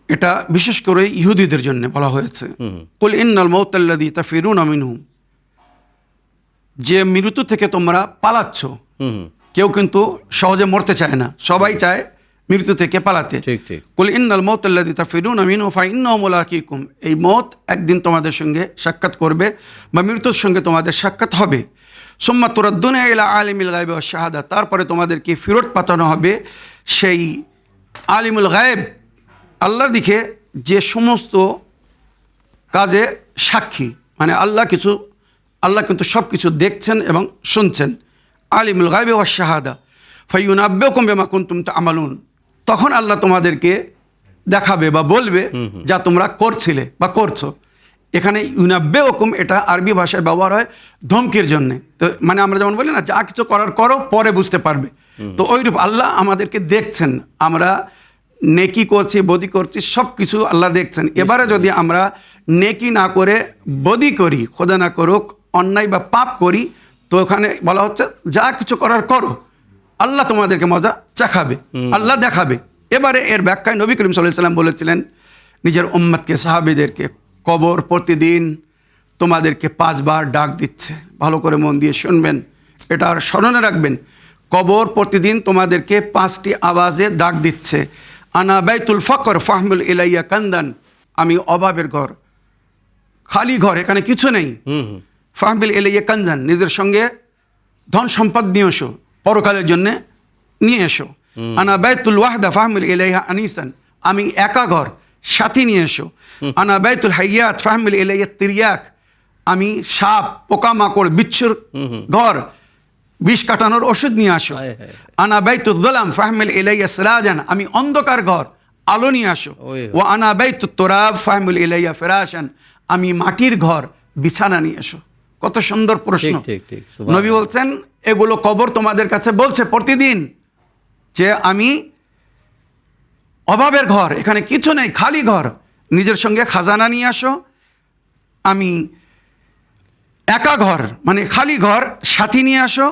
Speaker 3: এটা বিশেষ করে ইহুদিদের জন্য বলা হয়েছে। কুল ইন্নাল মাউতাল্লাযী তাফিরুনা মিনহু, যে মৃত্যু থেকে তোমরা পালাচ্ছ। কেউ কিন্তু সহজে মরতে চায় না, সবাই চায় মৃত্যু থেকে পালাতে।
Speaker 2: ঠিক ঠিক।
Speaker 3: কুল ইন্নাল মাউতাল্লাযী তাফিরুনা মিনহু ফাইন্নাহু মুলাকীকুম, এই মওত একদিন তোমাদের সঙ্গে সাক্ষাৎ করবে বা মৃত্যুর সঙ্গে তোমাদের সাক্ষাৎ হবে। সুম্মা তুরাদ্দুনা ইলা আলিমিল গায়বি ওয়াশ শাহাদা, তারপরে তোমাদেরকে ফেরত পাঠানো হবে সেই আলিমুল গায়ব, আল্লাহর দিকে, যে সমস্ত কাজে সাক্ষী, মানে আল্লাহ কিন্তু সব কিছু দেখছেন এবং শুনছেন। আলিমুল গায়বি ওয়াশ শাহাদা ফায়ুনাব্বিউকুম বিমা কুনতুম তা'মালুন, তখন আল্লাহ তোমাদেরকে দেখাবে বা বলবে যা তোমরা করছিলে বা করছো। এখানে ইউনাব্বিউকুম এটা আরবি ভাষায় ব্যবহার হয় ধমকির জন্য। তো মানে আমরা যেমন বলি না, যা কিছু করার করো, পরে বুঝতে পারবে। তো ওইরূপ আল্লাহ আমাদেরকে দেখছেন, আমরা নেকি করছি বদি করছি সব কিছু আল্লাহ দেখছেন। এবারে যদি আমরা নেকি না করে বদি করি, খোদা না করুক অন্যায় বা পাপ করি, তো ওখানে বলা হচ্ছে যা কিছু করার করো, আল্লাহ তোমাদেরকে মজা চাখাবে, আল্লাহ দেখাবে। এবারে এর ব্যাখ্যায় নবী করিম সাল্লাল্লাহু আলাইহি ওয়াসাল্লাম বলেছিলেন নিজের উম্মতকে, সাহাবীদেরকে, কবর প্রতিদিন তোমাদেরকে 5 বার ডাক দিচ্ছে। ভালো করে মন দিয়ে শুনবেন, এটা আর স্মরণে রাখবেন। কবর প্রতিদিন তোমাদেরকে 5টি আওয়াজে ডাক দিচ্ছে। আনা বাইতুল ফকর ফাহমুল ইলাইয়া কান্দান, আমি অভাবের ঘর, খালি ঘর, এখানে কিছু নেই। ফাহমুল ইলাইয়া কান্দান, নিজের সঙ্গে ধন সম্পদ নিয়ে এসো, পরকালের জন্য নিয়ে এসো। আনা বাইতুল ওয়াহদা ফাহমুল ইলাইহা আনিসান, আমি একা ঘর, সাথী নিয়ে এসো। আনা বাইতুল হাইয়াত ফাহমুল ইলাইয়া তিরিয়াক, আমি সাপ পোকামাকড় বিচ্ছুর ঘর, বিষ কাটানোর ওষুধ নিয়ে আসো। আনা বাইতুল যুলাম ফাহমিল ইলাইয়া সিরাজান, আমি অন্ধকার ঘর, আলো নিয়ে আসো। ও আনা বাইতুত তুরাব ফাহমিল ইলাইয়া ফিরাশান, আমি মাটির ঘর, বিছানা নিয়ে এসো। কত সুন্দর প্রশ্ন। নবী বলছেন এগুলো কবর তোমাদের কাছে বলছে প্রতিদিন যে আমি অভাবের ঘর, এখানে কিছু নেই, খালি ঘর, নিজের সঙ্গে খাজানা নিয়ে আসো। আমি একা ঘর, মানে খালি ঘর, সাথী নিয়ে আসো।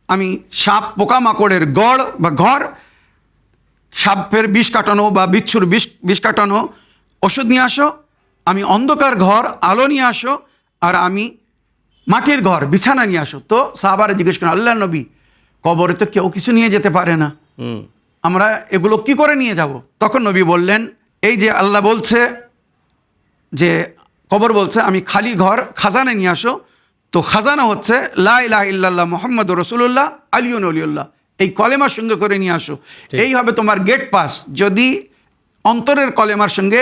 Speaker 3: আমি সাপ পোকামাকড়ের গড় বা ঘর, সাপের বিষ কাটানো বা বিচ্ছুর বিষ কাটানো ওষুধ নিয়ে আসো। আমি অন্ধকার ঘর, আলো নিয়ে আসো। আর আমি মাটির ঘর, বিছানা নিয়ে আসো। তো সাহাবারা জিজ্ঞেস করেন, আল্লাহ নবী, কবরে তো কেউ কিছু নিয়ে যেতে পারে না, আমরা এগুলো কি করে নিয়ে যাব? তখন নবী বললেন, এই যে আল্লাহ বলছে যে কবর বলছে আমি খালি ঘর, খাজানা নিয়ে আসো। তো খাজানা হচ্ছে লা ইলাহা ইল্লাল্লাহ মুহাম্মাদুর রাসূলুল্লাহ আলিয়ুন ওলিউল্লাহ, এই কলেমার সঙ্গে করে নিয়ে আসো। এই হবে তোমার গেট পাস। যদি অন্তরের কলেমার সঙ্গে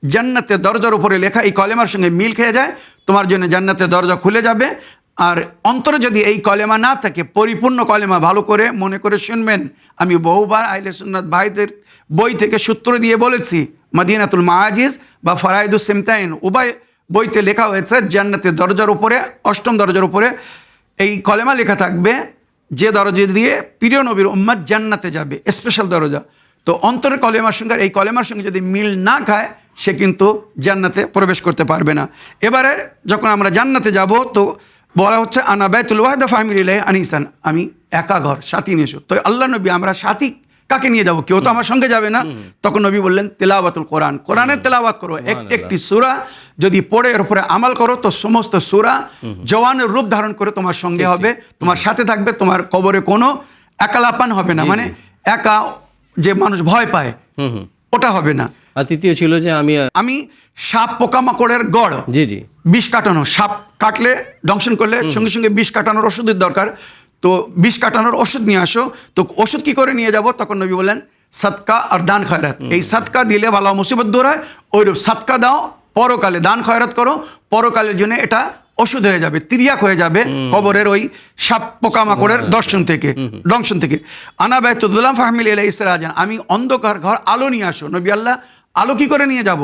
Speaker 3: জান্নাতের দরজার উপরে লেখা এই কলেমার সঙ্গে মিল খেয়ে যায়, তোমার জন্য জান্নাতের দরজা খুলে যাবে। আর অন্তরে যদি এই কলেমা না থাকে, পরিপূর্ণ কলেমা, ভালো করে মনে করে শুনবেন, আমি বহুবার আহলে সুন্নাত ভাইদের বই থেকে সূত্র দিয়ে বলেছি, মদিনাতুল মাআজিজ বা ফারাইদুস সিমতাইন উভয় বইতে লেখা হয়েছে জান্নাতের দরজার উপরে, 8ম দরজার উপরে এই কলেমা লেখা থাকবে, যে দরজা দিয়ে প্রিয় নবীর উম্মত জান্নাতে যাবে, স্পেশাল দরজা। তো অন্তরের কলেমার সঙ্গে এই কলেমার সঙ্গে যদি মিল না খায়, সে কিন্তু জান্নাতে প্রবেশ করতে পারবে না। এবারে যখন আমরা জান্নাতে যাব, তো বলা হচ্ছে আনা বাইতুল ওয়াহদা ফাহমিল ইলাইহি আনিসান, আমি একা ঘর, সাথী নিয়ে এসো। তো আল্লাহ নবী, আমরা সাথী কাকে নিয়ে যাব, কেউ তো আমার সঙ্গে যাবে না। তখন নবী বললেন তেলাওয়াতুল কোরআন, কোরআনের তেলাওয়াত করো, একটি সূরা যদি পড়ে এর উপরে আমল করো তো সমস্ত সূরা জওয়ানের রূপ ধারণ করে তোমার সঙ্গে হবে, তোমার সাথে থাকবে, তোমার কবরে কোনো একালাপান হবে না, মানে একা যে মানুষ ভয় পায় ওটা হবে না।
Speaker 2: আর তৃতীয় ছিল যে
Speaker 3: আমি সাপ পোকামাকড়ের গড়,
Speaker 2: জি জি,
Speaker 3: বিষ কাটানো, সাপ কাটলে দংশন করলে সঙ্গে সঙ্গে বিষ কাটানোর ওষুধের দরকার, তো বিষ কাটানোর ওষুধ নিয়ে আসো। তো ওষুধ কি করে নিয়ে যাব? তখন নবী বললেন সদকা আর দান খয়রাত, এই সদকা দিলে ভালো মুসিবত দূর হয়, ওইরূপ সদকা দাও, পরকালে দান খয়রাত করো, পরকালের জন্য এটা ওষুধ হয়ে যাবে, তিরিয়াক হয়ে যাবে কবরের ওই সাপ পোকামাকড়ের দংশন থেকে। আনা বাইতুল্লাহ ফাহমিল ইলাইহি সিরাজান, আমি অন্ধকার ঘর আলো নিয়ে আসো। নবী আল্লাহ আলো কি করে নিয়ে যাব?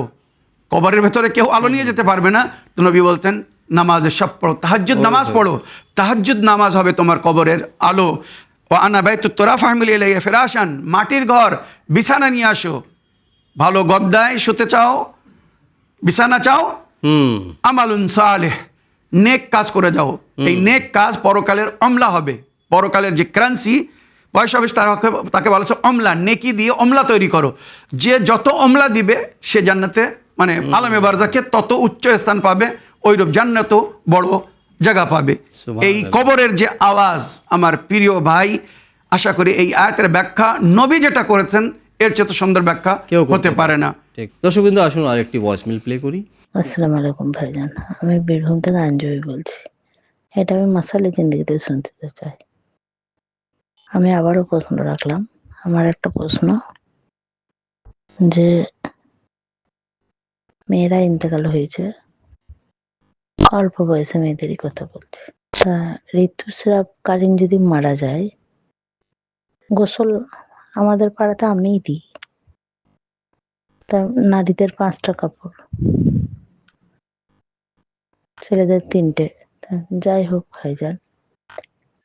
Speaker 3: কবরের ভেতরে কেউ আলো নিয়ে যেতে পারবে না। তো নবী বলতেন নামাজের সব পড়ো, তাহাজ্জুদ নামাজ পড়ো, তাহাজ্জুদ নামাজ হবে তোমার কবরের আলো। ও আনা বাইতুত তোরা ফাহমিল ইলাইহি ফিরাশান, মাটির ঘর, বিছানা নিয়ে আসো, ভালো গদ্দায় শুতে চাও, বিছানা চাও, আমালুন সালেহ, নেক কাজ করে যাও। এই নেক কাজ পরকালের অমলা হবে, পরকালের যে কারেন্সি পয়সা হবে তাকে বলা হচ্ছে অমলা। নেকি দিয়ে অমলা তৈরি করো, যে যত অমলা দিবে সে জান্নাতে মানে আলামে বারজাকে তত উচ্চ স্থান পাবে, ওইরূপ জান্নাতও বড় জায়গা পাবে। এই কবরের যে আওয়াজ আমার প্রিয় ভাই, আশা করি এই আয়াতের ব্যাখ্যা নবী যেটা করেছেন এর চেয়ে সুন্দর ব্যাখ্যা হতে পারে না।
Speaker 2: ঠিক দর্শকবৃন্দ, আসুন আরেকটি ভয়েস মেল প্লে করি।
Speaker 5: আসসালামু আলাইকুম ভাইজান, আমি বীরভূম থেকে আঞ্জলি বলছি। এটা আমি মাসালে জিন্দেগিতে শুনতে চাই। আমি আবারও প্রশ্ন রাখলাম। আমার একটা প্রশ্ন, যে মেয়েরা ইন্তেকাল হয়েছে, অল্প বয়সে মেয়েদেরই কথা বলছে, তা ঋতুস্রাবকালীন যদি মারা যায়, গোসল আমাদের পাড়াতে আমিই দিই, তা নারীদের 5টা কাপড়, ছেলেদের 3টে। যাই হোক ভাইজান,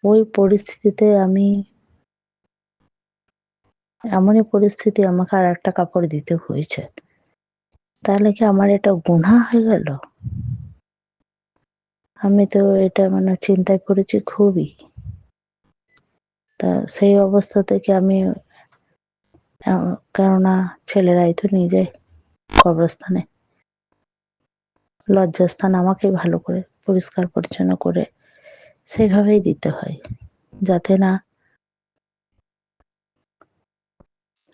Speaker 5: ওই পরিস্থিতিতে এমনই পরিস্থিতি আমাকে আর একটা কাপড় দিতে হয়েছে, তাহলে কি আমার এটা গুনাহ হয়ে গেল? আমি তো এটা মানে চিন্তায় পড়েছি খুবই। তা সেই অবস্থা থেকে আমি, কেননা ছেলেরাই তো নিয়ে যায় কবরস্থানে, লজ্জাস্থান আমাকেই ভালো করে পরিষ্কার পরিচ্ছন্ন করে সেইভাবেই দিতে হয়, যাতে না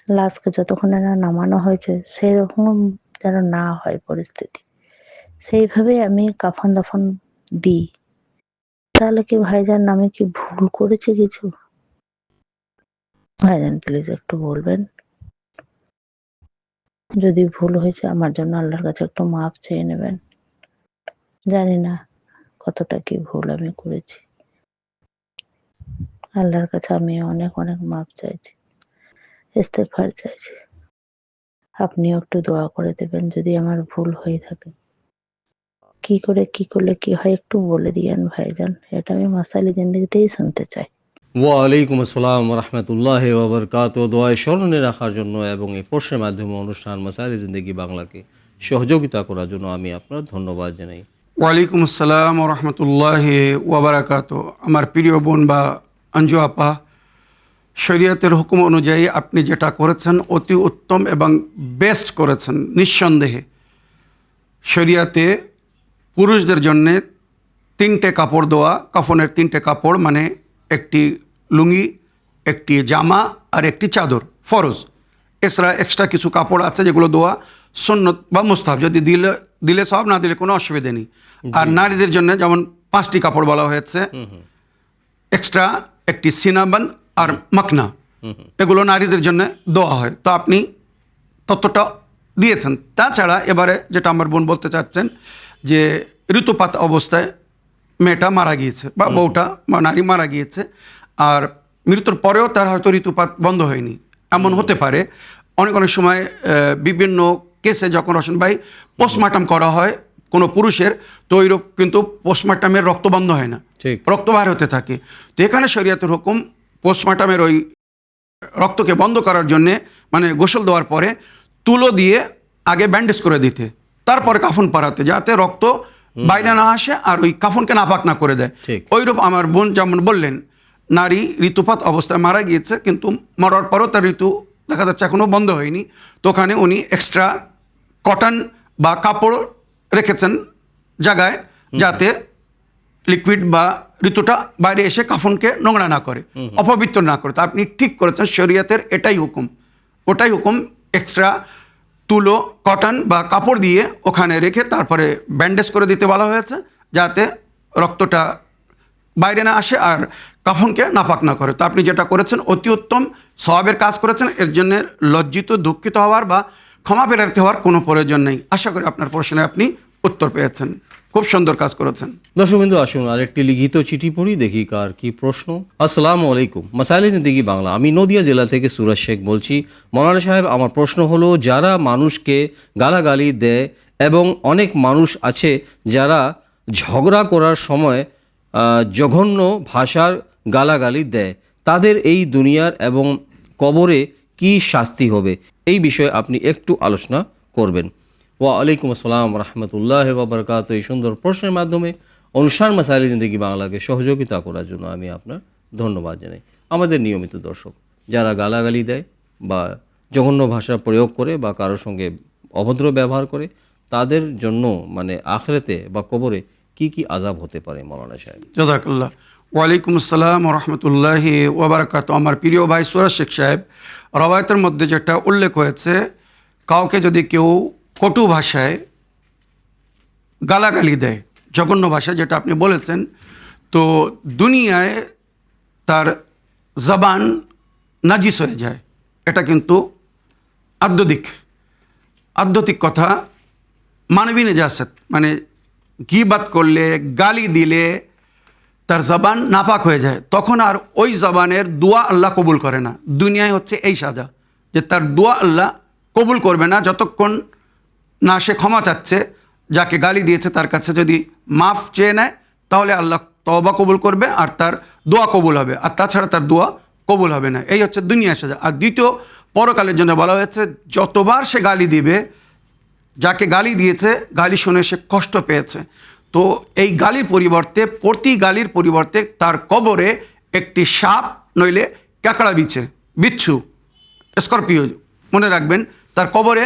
Speaker 5: লাশকে যতক্ষণে না নামানো হয়েছে সেরকম যেন না হয় পরিস্থিতি, সেইভাবেই আমি কাফন দাফন দিই। তাহলে কি ভাইজান আমি কি ভুল করেছি কিছু? ভাইজান প্লিজ একটু বলবেন, যদি ভুল হয়েছে আমার জন্য আল্লাহর কাছে একটু মাপ চেয়ে নেবেন। জানি না কতটা কি ভুল আমি করেছি, আল্লাহর কাছে আমি অনেক অনেক মাপ চাইছি, ইস্তেগফার চাইছি। আপনিও একটু দোয়া করে দেবেন যদি আমার ভুল হয়ে থাকে। কি করলে কি হয় একটু বলে দিয়েন ভাইজান, এটা আমি মাসাইলে জিন্দেগিতেই শুনতে চাই।
Speaker 2: ওয়ালাইকুম আসসালাম রহমতুল্লাহ ওবরকাত। দোয়ায় স্মরণে রাখার জন্য এবং এই প্রশ্নের মাধ্যমে অনুষ্ঠান মাসাইলে জিন্দেগি বাংলাকে সহযোগিতা করার জন্য আমি আপনার ধন্যবাদ জানাই।
Speaker 3: ওয়ালাইকুম আসসালাম রহমতুল্লাহি ওয়াবারাকাত। আমার প্রিয় বোন বা অঞ্জু আপা, শরীয়তের হুকুম অনুযায়ী আপনি যেটা করেছেন অতি উত্তম এবং বেস্ট করেছেন। নিঃসন্দেহে শরীয়তে পুরুষদের জন্যে 3টে কাপড় দেওয়া, কাফনের 3টে কাপড়, মানে একটি লুঙ্গি, একটি জামা আর একটি চাদর ফরজ। এছাড়া এক্সট্রা কিছু কাপড় আছে যেগুলো দেওয়া সুন্নত বা মুস্তাহাব, যদি দিলে সব, না দিলে কোনো অসুবিধা নেই। আর নারীদের জন্য যেমন 5টি কাপড় বলা হয়েছে, এক্সট্রা একটি সিনাবান আর মাকনা, এগুলো নারীদের জন্য দেওয়া হয়। তো আপনি ততটা দিয়েছেন। তাছাড়া এবারে যেটা আমার বোন বলতে চাচ্ছেন যে ঋতুপাত অবস্থায় মেয়েটা মারা গিয়েছে বা বউটা বা নারী মারা গিয়েছে, আর মৃত্যুর পরেও তার হয়তো ঋতুপাত বন্ধ হয়নি, এমন হতে পারে। অনেক সময় বিভিন্ন কেসে যখন রসন ভাই পোস্টমর্টম করা হয় কোনো পুরুষের, তো ওই কিন্তু পোস্টমর্টমের রক্ত বন্ধ হয় না, রক্ত বার হতে থাকে। তো এখানে শরীয়তের হুকুম পোস্টমর্টমের ওই রক্তকে বন্ধ করার জন্যে, মানে গোসল দেওয়ার পরে তুলো দিয়ে আগে ব্যান্ডেজ করে দিতে, তারপরে কাফন পরাতে, যাতে রক্ত বাইরে না আসে আর ওই কাফনকে নাপাক না করে দেয়। ওইরূপ আমার বোন যেমন বললেন, নারী ঋতুপাত অবস্থায় মারা গিয়েছে, কিন্তু মরার পরও তার ঋতু দেখা যাচ্ছে এখনও বন্ধ হয়নি, তো ওখানে উনি এক্সট্রা কটন বা কাপড় রেখেছেন জায়গায়, যাতে লিকুইড বা ঋতুটা বাইরে এসে কাফনকে নোংরা না করে, অপবিত্র না করে। তা আপনি ঠিক করেছেন, শরীয়তের এটাই হুকুম, ওটাই হুকুম। এক্সট্রা তুলো, কটন বা কাপড় দিয়ে ওখানে রেখে তারপরে ব্যান্ডেজ করে দিতে বলা হয়েছে, যাতে রক্তটা বাইরে না আসে আর কাফনকে নাপাক না করে। তো আপনি যেটা করেছেন অতি উত্তম সওয়াবের কাজ করেছেন, এর জন্য লজ্জিত দুঃখিত হওয়ার বা ক্ষমা প্রার্থী হওয়ার কোনো প্রয়োজন নেই। আশা করি আপনার প্রশ্নে আপনি উত্তর পেয়েছেন, খুব সুন্দর কাজ করেছেন।
Speaker 2: দর্শকবিন্দু, আসুন আরেকটি লিখিত চিঠি পড়ি, দেখি কার কি প্রশ্ন। আসসালামু আলাইকুম, মাসাইলে জিন্দেগি বাংলা। আমি নদিয়া জেলা থেকে সুরাজ শেখ বলছি। মৌলানা সাহেব, আমার প্রশ্ন হলো, যারা মানুষকে গালাগালি দেয় এবং অনেক মানুষ আছে যারা ঝগড়া করার সময় জঘন্য ভাষার গালাগালি দেয়, তাদের এই দুনিয়ার এবং কবরে কি শাস্তি হবে, এই বিষয়ে আপনি একটু আলোচনা করবেন। ওয়ালাইকুম আসসালাম রহমতুল্লাহ বাবরকাত। এই সুন্দর প্রশ্নের মাধ্যমে অনুষ্ঠান মাসাইলে জিন্দেগি বাংলাকে সহযোগিতা করার জন্য আমি আপনার ধন্যবাদ জানাই। আমাদের নিয়মিত দর্শক যারা গালাগালি দেয় বা জঘন্য ভাষা প্রয়োগ করে বা কারোর সঙ্গে অভদ্র ব্যবহার করে, তাদের জন্য মানে আখিরাতে বা কবরে কি কি আযাব হতে পারে মৌলানা সাহেব?
Speaker 3: জাযাকাল্লাহ। ওয়ালাইকুম আসসালাম রহমতুল্লাহি ওয়াবারাকাত। আমার প্রিয় ভাই সুরাজ শেখ সাহেব, রওয়ায়াতের মধ্যে যেটা উল্লেখ হয়েছে, কাউকে যদি কেউ কটু ভাষায় গালাগালি দেয়, জঘন্য ভাষায় যেটা আপনি বলেছেন, তো দুনিয়ায় তার জবান নাজিস হয়ে যায়। এটা কিন্তু আধ্যাত্মিক কথা, মানবী নেজাসত, মানে গীবাত করলে, গালি দিলে তার জবান নাপাক হয়ে যায়, তখন আর ওই জবানের দোয়া আল্লাহ কবুল করে না। দুনিয়ায় হচ্ছে এই সাজা, যে তার দোয়া আল্লাহ কবুল করবে না যতক্ষণ না সে ক্ষমা চাচ্ছে। যাকে গালি দিয়েছে তার কাছে যদি মাফ চেয়ে নেয়, তাহলে আল্লাহ তওবা কবুল করবে আর তার দোয়া কবুল হবে, আর তাছাড়া তার দোয়া কবুল হবে না। এই হচ্ছে দুনিয়ার সাজা। আর দ্বিতীয়, পরকালের জন্য বলা হয়েছে, যতবার সে গালি দিবে, যাকে গালি দিয়েছে গালি শুনে সে কষ্ট পেয়েছে, তো এই গালির পরিবর্তে, প্রতি গালির পরিবর্তে তার কবরে একটি সাপ নইলে ক্যাকড়া বিচ্ছু, স্করপিও, মনে রাখবেন, তার কবরে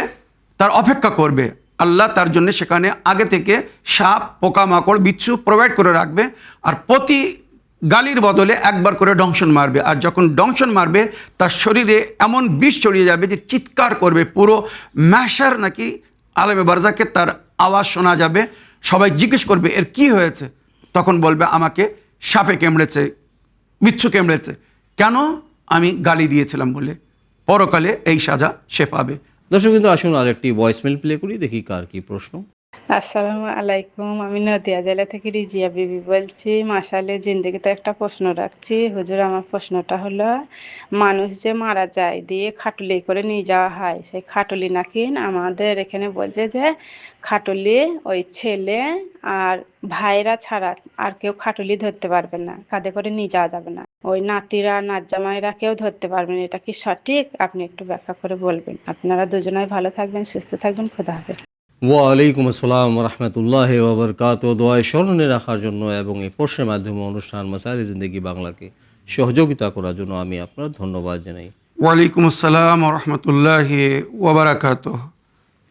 Speaker 3: তার অপেক্ষা করবে। আল্লাহ তার জন্য সেখানে আগে থেকে সাপ, পোকামাকড়, বিচ্ছু প্রোভাইড করে রাখবে, আর প্রতি গালির বদলে একবার করে ডংশন মারবে। আর যখন ডংশন মারবে, তার শরীরে এমন বিষ ছড়িয়ে যাবে যে চিৎকার করবে, পুরো ম্যাশার নাকি আলেমে বারজাকে তার আওয়াজ শোনা যাবে। সবাই জিজ্ঞেস করবে এর কি হয়েছে, তখন বলবে আমাকে সাপে কামড়েছে, বিচ্ছু কামড়েছে, কেন? আমি গালি দিয়েছিলাম বলে। পরকালে এই সাজা সে পাবে।
Speaker 2: দর্শক কিন্তু আসুন আরেকটি ভয়েসমেল প্লে করি, দেখি কার কি প্রশ্ন।
Speaker 6: আসসালামু আলাইকুম, আমি নদিয়া জেলা থেকে রিজিয়া বিবি বলছি। মাশাআল্লাহ জিন্দেগিতে একটা প্রশ্ন রাখছি হুজুর। আমার প্রশ্নটা হলো, মানুষ যে মারা যায় দিয়ে খাটুলি করে নিয়ে যাওয়া হয়, সেই খাটুলি নাকি আমাদের এখানে বলছে যে খাটুলি ওই ছেলে আর ভাইরা ছাড়া আর কেউ খাটুলি ধরতে পারবে না, কাঁধে করে নিয়ে যাওয়া যাবে না, ওই নাতিরা নাতজামাইরা কেউ ধরতে পারবে না, এটা কি সঠিক? আপনি একটু ব্যাখ্যা করে বলবেন। আপনারা দুজনাই ভালো থাকবেন, সুস্থ থাকবেন, খোদা হাফেজ।
Speaker 2: ওয়ালাইকুম আসসালাম রহমতুল্লাহ ওবরকাত। দোয়ায় স্মরণে রাখার জন্য এবং এই প্রশ্নের মাধ্যমে অনুষ্ঠান মাসাইলে জিন্দেগি বাংলাকে সহযোগিতা করার জন্য আমি আপনার ধন্যবাদ জানাই।
Speaker 3: ওয়ালাইকুম আসসালাম রহমতুল্লাহি ওয়াবারাকাত।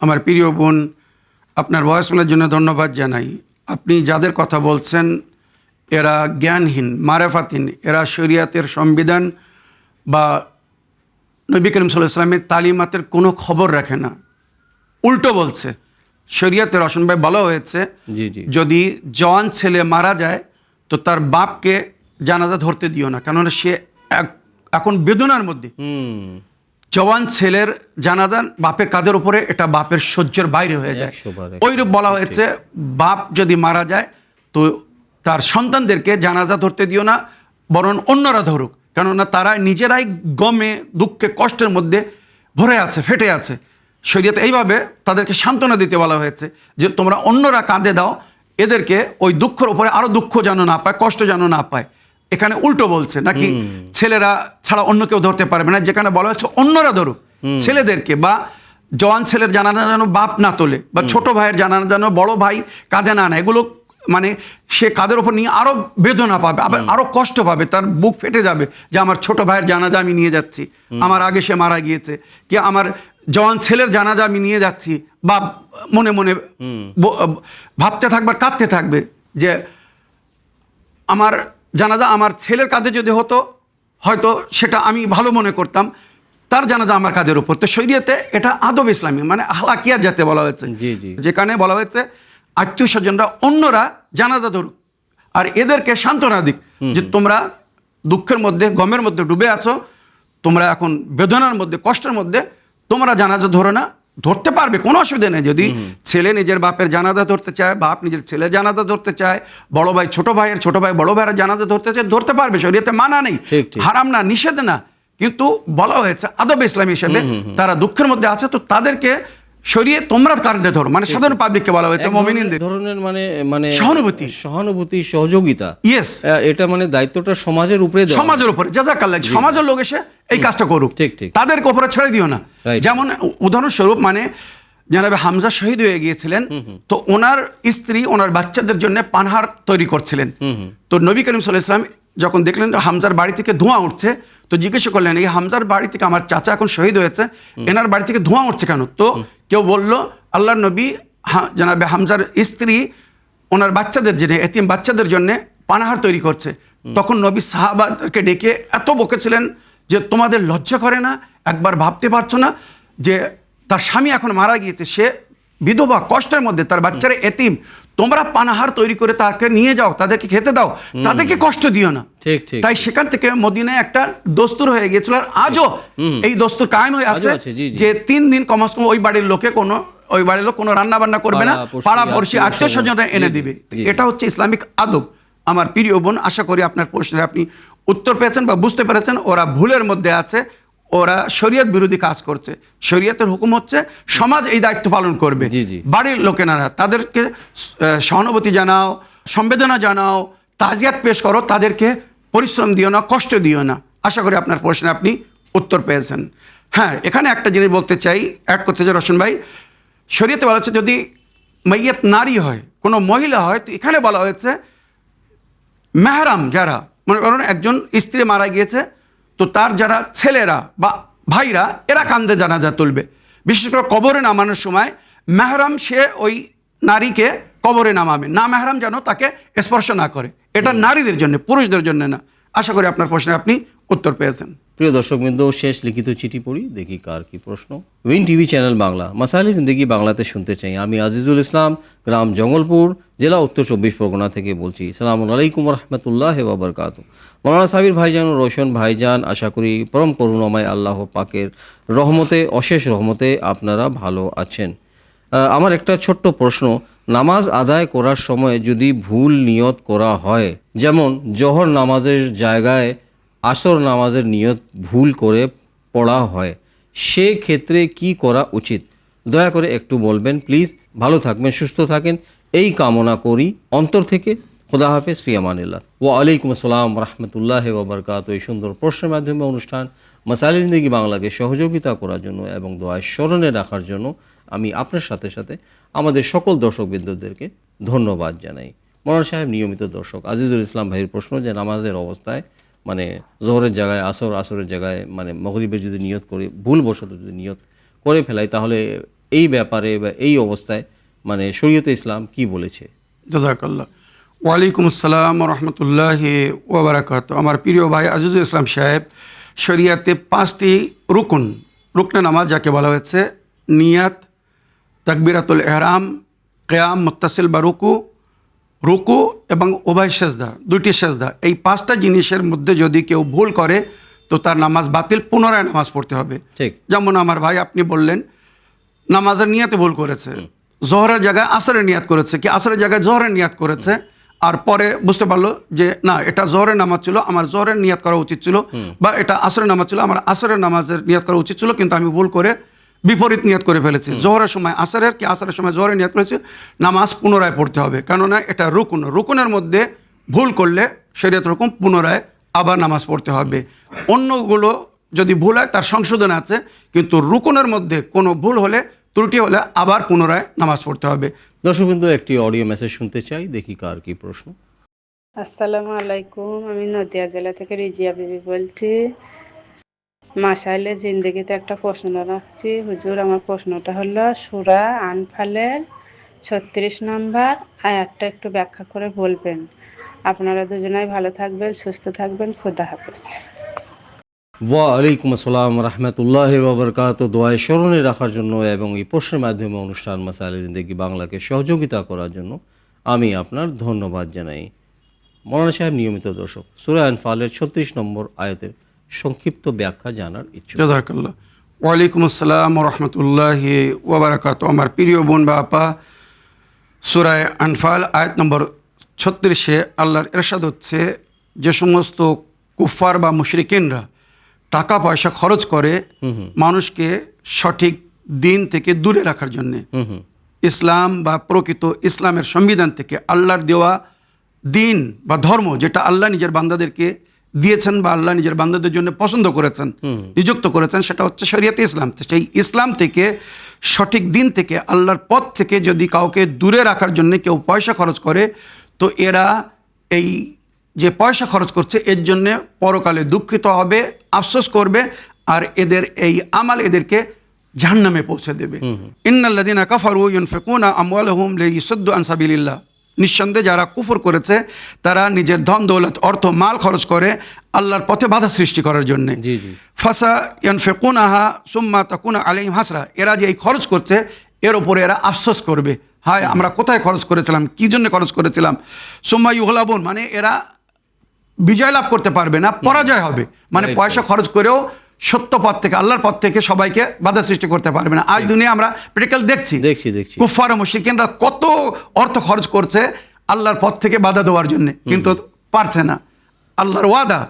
Speaker 3: আমার প্রিয় বোন, আপনার ভয়েসমেলের জন্য ধন্যবাদ জানাই। আপনি যাদের কথা বলছেন এরা জ্ঞানহীন, মারেফাতহীন, এরা শরিয়াতের সংবিধান বা নবী করিম সাল্লাল্লাহু আলাইহি ওয়াসাল্লামের তালিমাতের কোনো খবর রাখে না, উল্টো বলছে। শরিয়াতে রশন ভাই বলা হয়েছে, যদি জওয়ান ছেলে মারা যায় তো তার বাপকে জানাজা ধরতে দিও না, কেননা সে এখন বেদনার মধ্যে। জওয়ান ছেলের জানাজা বাপের কাঁধের উপরে, এটা বাপের সহ্যের বাইরে হয়ে যায়। ওইরূপ বলা হয়েছে, বাপ যদি মারা যায় তো তার সন্তানদেরকে জানাজা ধরতে দিও না, বরং অন্যরা ধরুক, কেননা তারা নিজেরাই গমে, দুঃখে, কষ্টের মধ্যে ভরে আছে, ফেটে আছে। শরীয়তে এইভাবে তাদেরকে সান্ত্বনা দিতে বলা হয়েছে যে তোমরা অন্যরা কাঁধে দাও, এদেরকে ওই দুঃখের উপরে আরও দুঃখ যেন না পায়, কষ্ট যেন না পায়। এখানে উল্টো বলছে নাকি ছেলেরা ছাড়া অন্য কেউ ধরতে পারবে না, যেখানে বলা হচ্ছে অন্যরা ধরুক ছেলেদেরকে, বা জওয়ান ছেলের জানাজা যেন বাপ না তোলে, বা ছোট ভাইয়ের জানাজা যেন বড় ভাই কাঁধে না নেয়। এগুলো মানে সে কাদের ওপর নিয়ে আরও বেদনা পাবে, আবার আরও কষ্ট পাবে, তার বুক ফেটে যাবে যে আমার ছোট ভাইয়ের জানাজা আমি নিয়ে যাচ্ছি, আমার আগে সে মারা গিয়েছে, কি আমার জওয়ান ছেলের জানাজা আমি নিয়ে যাচ্ছি, বা মনে মনে ভাবতে থাকবে, কাঁদতে থাকবে যে আমার জানাজা আমার ছেলের কাঁধে যদি হতো হয়তো সেটা আমি ভালো মনে করতাম, তার জানাজা আমার কাঁধের উপর। তো শরীয়তে এটা আদব ইসলামী, মানে আখলাকিয়াত যাতে বলা হয়েছে, যেখানে বলা হয়েছে আত্মীয় স্বজনরা অন্যরা জানাজা ধরুক আর এদেরকে সান্ত্বনা দিক যে তোমরা দুঃখের মধ্যে গমের মধ্যে ডুবে আছো, তোমরা এখন বেদনার মধ্যে কষ্টের মধ্যে, তোমরা জানাজা ধরো না, ধরতে পারবে, কোনো অসুবিধা নেই। যদি ছেলে নিজের বাপের জানাজা ধরতে চায়, বাপ নিজের ছেলের জানাজা ধরতে চায়, বড় ভাই ছোট ভাই বড় ভাইয়ের জানাজা ধরতে চায়, ধরতে পারবে, শরীয়তে মানা নেই, হারাম না, নিষেধ না। কিন্তু বলা হয়েছে আদব ইসলামী হিসেবে তারা দুঃখের মধ্যে আছে, তো তাদেরকে সরিয়ে তোমরা কাঁধে ধরো, মানে সাধারণ পাবলিককে বলা হয়েছে মুমিনদের
Speaker 2: ধরনের মানে
Speaker 3: সহানুভূতি
Speaker 2: সহযোগিতা,
Speaker 3: ইয়েস,
Speaker 2: এটা মানে দায়িত্বটা সমাজের উপরে,
Speaker 3: সমাজের উপরে, জাযাকাল্লাহ, সমাজের লোক এসে এই কাজটা করুক,
Speaker 2: ঠিক
Speaker 3: তাদেরকে উপরে ছেড়ে দিও না। যেমন উদাহরণস্বরূপ, মানে জনাবে হামজা শহীদ হয়ে গিয়েছিলেন, তো ওনার স্ত্রী ওনার বাচ্চাদের জন্য পানহার তৈরি করছিলেন। তো নবী করিম সাল্লাল্লাহু আলাইহি ওয়াসাল্লাম যখন দেখলেন হামজার বাড়ি থেকে ধোঁয়া উঠছে, তো জিজ্ঞেস করলেন এই হামজার বাড়ি থেকে, আমার চাচা এখন শহীদ হয়েছে, এনার বাড়ি থেকে ধোঁয়া উঠছে কেন? তো কেউ বলল আল্লাহর নবী জনাবে হামজার স্ত্রী ওনার বাচ্চাদের জন্য, এতিম বাচ্চাদের জন্য পানাহার তৈরি করছে। তখন নবী সাহাবাদেরকে ডেকে এত বকেছিলেন যে তোমাদের লজ্জা করে না, একবার ভাবতে পারছো না যে তার স্বামী এখন মারা গিয়েছে, সে বিধবা, কষ্টের মধ্যে, তার বাচ্চারা এতিম, তোমরা পানাহার তৈরি করে তাকে নিয়ে যাও, তাদেরকে খেতে দাও, তাদেরকে কষ্ট দিও না। তাই সেখান থেকে মদিনায় একটা দস্তুর হয়ে গিয়েছিল, আর আজও এই দস্তুর কায়েম হয়ে আছে যে 3 দিন কমাস কম ওই বাড়ির লোক কোনো রান্না বান্না করবে না, পাড়া পড়শি আত্মীয় স্বজনরা এনে দিবে। এটা হচ্ছে ইসলামিক আদব। আমার প্রিয় বোন, আশা করি আপনার প্রশ্নের আপনি উত্তর পেয়েছেন বা বুঝতে পেরেছেন। ওরা ভুলের মধ্যে আছে, ওরা শরীয়ত বিরোধী কাজ করছে। শরীয়তের হুকুম হচ্ছে সমাজ এই দায়িত্ব পালন করবে, বাড়ির লোকেরা, তাদেরকে সহানুভূতি জানাও, সংবেদনা জানাও, তাজিয়াত পেশ করো, তাদেরকে পরিশ্রম দিও না, কষ্ট দিও না। আশা করি আপনার প্রশ্নে আপনি উত্তর পেয়েছেন। হ্যাঁ, এখানে একটা জিনিস বলতে চাই, অ্যাড করতে চাই রোশন ভাই। শরীয়তে বলা হচ্ছে যদি মাইয়াত নারী হয়, কোনো মহিলা হয়, তো এখানে বলা হয়েছে মেহরাম যারা, মনে করেন একজন স্ত্রী মারা গিয়েছে, তো তার যারা ছেলেরা বা ভাইরা, এরা কান্দে জানাজা তুলবে। বিশেষ করে কবরে নামানোর সময় মেহরাম সে ওই নারীকে কবরে নামাবে, না মেহরাম যেন তাকে স্পর্শ না করে। এটা নারীদের জন্য, পুরুষদের জন্য না। আশা করি আপনার প্রশ্নে আপনি উত্তর পেয়েছেন।
Speaker 2: প্রিয় দর্শকবৃন্দ, শেষ লিখিত চিঠি পড়ি, দেখি কার কি প্রশ্ন। উইন টিভি চ্যানেল বাংলা, মাসাইল জিন্দেগি বাংলাতে শুনতে চাই। আমি আজিজুল ইসলাম, গ্রাম জঙ্গলপুর, জেলা উত্তর 24 পরগনা থেকে বলছি। আসসালামু আলাইকুম রহমতুল্লাহ ওয়া বারাকাতুহু। মৌলানা সাবির ভাইজান ও রোশন ভাইজান, আশা করি পরম করুণাময় আল্লাহ পাকের রহমতে, অশেষ রহমতে আপনারা ভালো আছেন। আমার একটা ছোট্ট প্রশ্ন, নামাজ আদায় করার সময় যদি ভুল নিয়ত করা হয়, যেমন জোহর নামাজের জায়গায় আসর নামাজের নিয়ত ভুল করে পড়া হয়, সে ক্ষেত্রে কি করা উচিত? দয়া করে একটু বলবেন প্লিজ। ভালো থাকবেন, সুস্থ থাকেন, এই কামনা করি অন্তর থেকে। খুদা হাফেজ, ফি আমানিল্লাহ। ওয়া আলাইকুম আসসালাম রহমতুল্লাহ ওয়া বারাকাতুহু। এই সুন্দর প্রশ্নের মাধ্যমে অনুষ্ঠান মাসাইল জিন্দেগি বাংলাকে সহযোগিতা করার জন্য এবং দোয়ায় স্মরণে রাখার জন্য আমি আপনার সাথে সাথে আমাদের সকল দর্শকবৃন্দদেরকে ধন্যবাদ জানাই। মৌলানা সাহেব নিয়মিত দর্শক, আজিজুল ইসলাম ভাইয়ের প্রশ্ন যে নামাজের অবস্থায় মানে জোহরের জায়গায় আসর, আসরের জায়গায় মানে মাগরিবের যদি নিয়ত করে ভুলবশত যদি নিয়ত করে ফেলাই, তাহলে এই ব্যাপারে বা এই অবস্থায় মানে শরীয়তে ইসলাম কি বলেছে?
Speaker 3: জাযাকাল্লাহ। ওয়ালাইকুম আসসালাম রহমতুল্লাহি ওয়া বারাকাতুহু। আমার প্রিয় ভাই আজিজুল ইসলাম সাহেব, শরিয়াতে 5টি রুকনে নামাজ যাকে বলা হয়েছে, নিয়াত, তাকবিরাতুল ইহরাম, কিয়াম, মুত্তাসিল বা রুকু এবং উভয় সেজদা, 2টি সেজদা, এই 5টা জিনিসের মধ্যে যদি কেউ ভুল করে তো তার নামাজ বাতিল, পুনরায় নামাজ পড়তে হবে। যেমন আমার ভাই আপনি বললেন নামাজের নিয়াতে ভুল করেছে, জোহরের জায়গায় আসরের নিয়াত করেছে, কি আসরের জায়গায় জোহরের নিয়াত করেছে, আর পরে বুঝতে পারলো যে না এটা জোহরের নামাজ ছিল, আমার জোহরের নিয়াত করা উচিত ছিল, বা এটা আসরের নামাজ ছিল, আমার আসরের নামাজের নিয়াত করা উচিত ছিল, কিন্তু আমি ভুল করে বিপরীত নিয়াত করে ফেলেছি। জোহরের সময় আসরের, কি আসরের সময় জোহরের নিয়াত করেছি, নামাজ পুনরায় পড়তে হবে, কেননা এটা রুকুনের মধ্যে ভুল করলে শরীয়তের হুকুম পুনরায় আবার নামাজ পড়তে হবে। অন্যগুলো যদি ভুল হয় তার সংশোধন আছে, কিন্তু রুকুনের মধ্যে কোনো ভুল হলে, ত্রুটি হলে আবার পুনরায় নামাজ পড়তে হবে।
Speaker 2: দর্শকবৃন্দ, একটি অডিও মেসেজ শুনতে চাই, দেখি কার কি প্রশ্ন।
Speaker 6: আসসালামু আলাইকুম, আমি নদিয়া জেলা থেকে রিজিয়া বিবি বলছি। মাশাআল্লাহ জিন্দেগিতে একটা প্রশ্ন রাখছি হুজুর। আমার প্রশ্নটা হলো সূরা আনফালের 36 নম্বর আয়াতটা একটু ব্যাখ্যা করে বলবেন। আপনারা দুজনাই ভালো থাকবেন, সুস্থ থাকবেন। খোদা হাফেজ।
Speaker 2: ওয়ালাইকুম আসসালাম রহমতুল্লাহ ওবরকাত। দোয়ায় স্মরণে রাখার জন্য এবং এই প্রশ্নের মাধ্যমে অনুষ্ঠান মাসাইলে জিন্দেগি বাংলাকে সহযোগিতা করার জন্য আমি আপনার ধন্যবাদ জানাই। মৌলানা সাহেব নিয়মিত দর্শক, সূরা আনফালের 36 নম্বর আয়াতের সংক্ষিপ্ত ব্যাখ্যা জানার ইচ্ছুক।
Speaker 3: জাযাকাল্লাহ। ওয়ালাইকুম আসসালাম রহমতুল্লাহি ওয়াবারাকাত। আমার প্রিয় বোন বা আপা, সূরা আনফাল আয়াত নম্বর 36-এ আল্লাহর ইরশাদ হচ্ছে, যে সমস্ত কুফার বা মুশরিকিনরা টাকা পয়সা খরচ করে মানুষকে সঠিক দিন থেকে দূরে রাখার জন্যে, ইসলাম বা প্রকৃত ইসলামের সংবিধান থেকে, আল্লাহর দেওয়া দিন বা ধর্ম যেটা আল্লাহ নিজের বান্দাদেরকে দিয়েছেন বা আল্লাহ নিজের বান্দাদের জন্য পছন্দ করেছেন, নিযুক্ত করেছেন, সেটা হচ্ছে শরিয়তে ইসলাম। সেই ইসলাম থেকে, সঠিক দিন থেকে, আল্লাহর পথ থেকে যদি কাউকে দূরে রাখার জন্য কেউ পয়সা খরচ করে, তো এরা এই যে পয়সা খরচ করছে এর জন্যে পরকালে দুঃখিত হবে, আফসোস করবে, আর এদের এই আমাল এদেরকে জাহান্নামে পৌঁছে দেবে। ইন্নাল্লাযীনা কাফারু ইউনফিকুনা আমওয়ালাহুম লিয়াসুদ্দু আন সাবিলিল্লাহ। নিঃসন্দেহে যারা কুফর করেছে তারা নিজের ধন দৌলত অর্থ মাল খরচ করে আল্লাহর পথে বাধা সৃষ্টি করার জন্যে। ফাসা ইয়ানফিকুনাহা সুম্মা তাকুনা আলাইহিম হাসরা। এরা যে এই খরচ করছে এর ওপরে এরা আফসোস করবে, হায় আমরা কোথায় খরচ করেছিলাম, কী জন্য খরচ করেছিলাম। সুম্মা ইউগলাবুন, মানে এরা বিজয় লাভ করতে পারবে না, পরাজয় হবে। মানে পয়সা খরচ করেও সত্য পথ থেকে, আল্লাহর পথ থেকে সবাইকে বাধা সৃষ্টি করতে পারবে না। আজ দুনিয়া আমরা প্র্যাকটিক্যাল দেখছি কুফার ও মুশরিকিনরা কত অর্থ খরচ করছে আল্লাহর পথ থেকে বাধা দেওয়ার জন্য, কিন্তু পারছে না। আল্লাহর ওয়াদা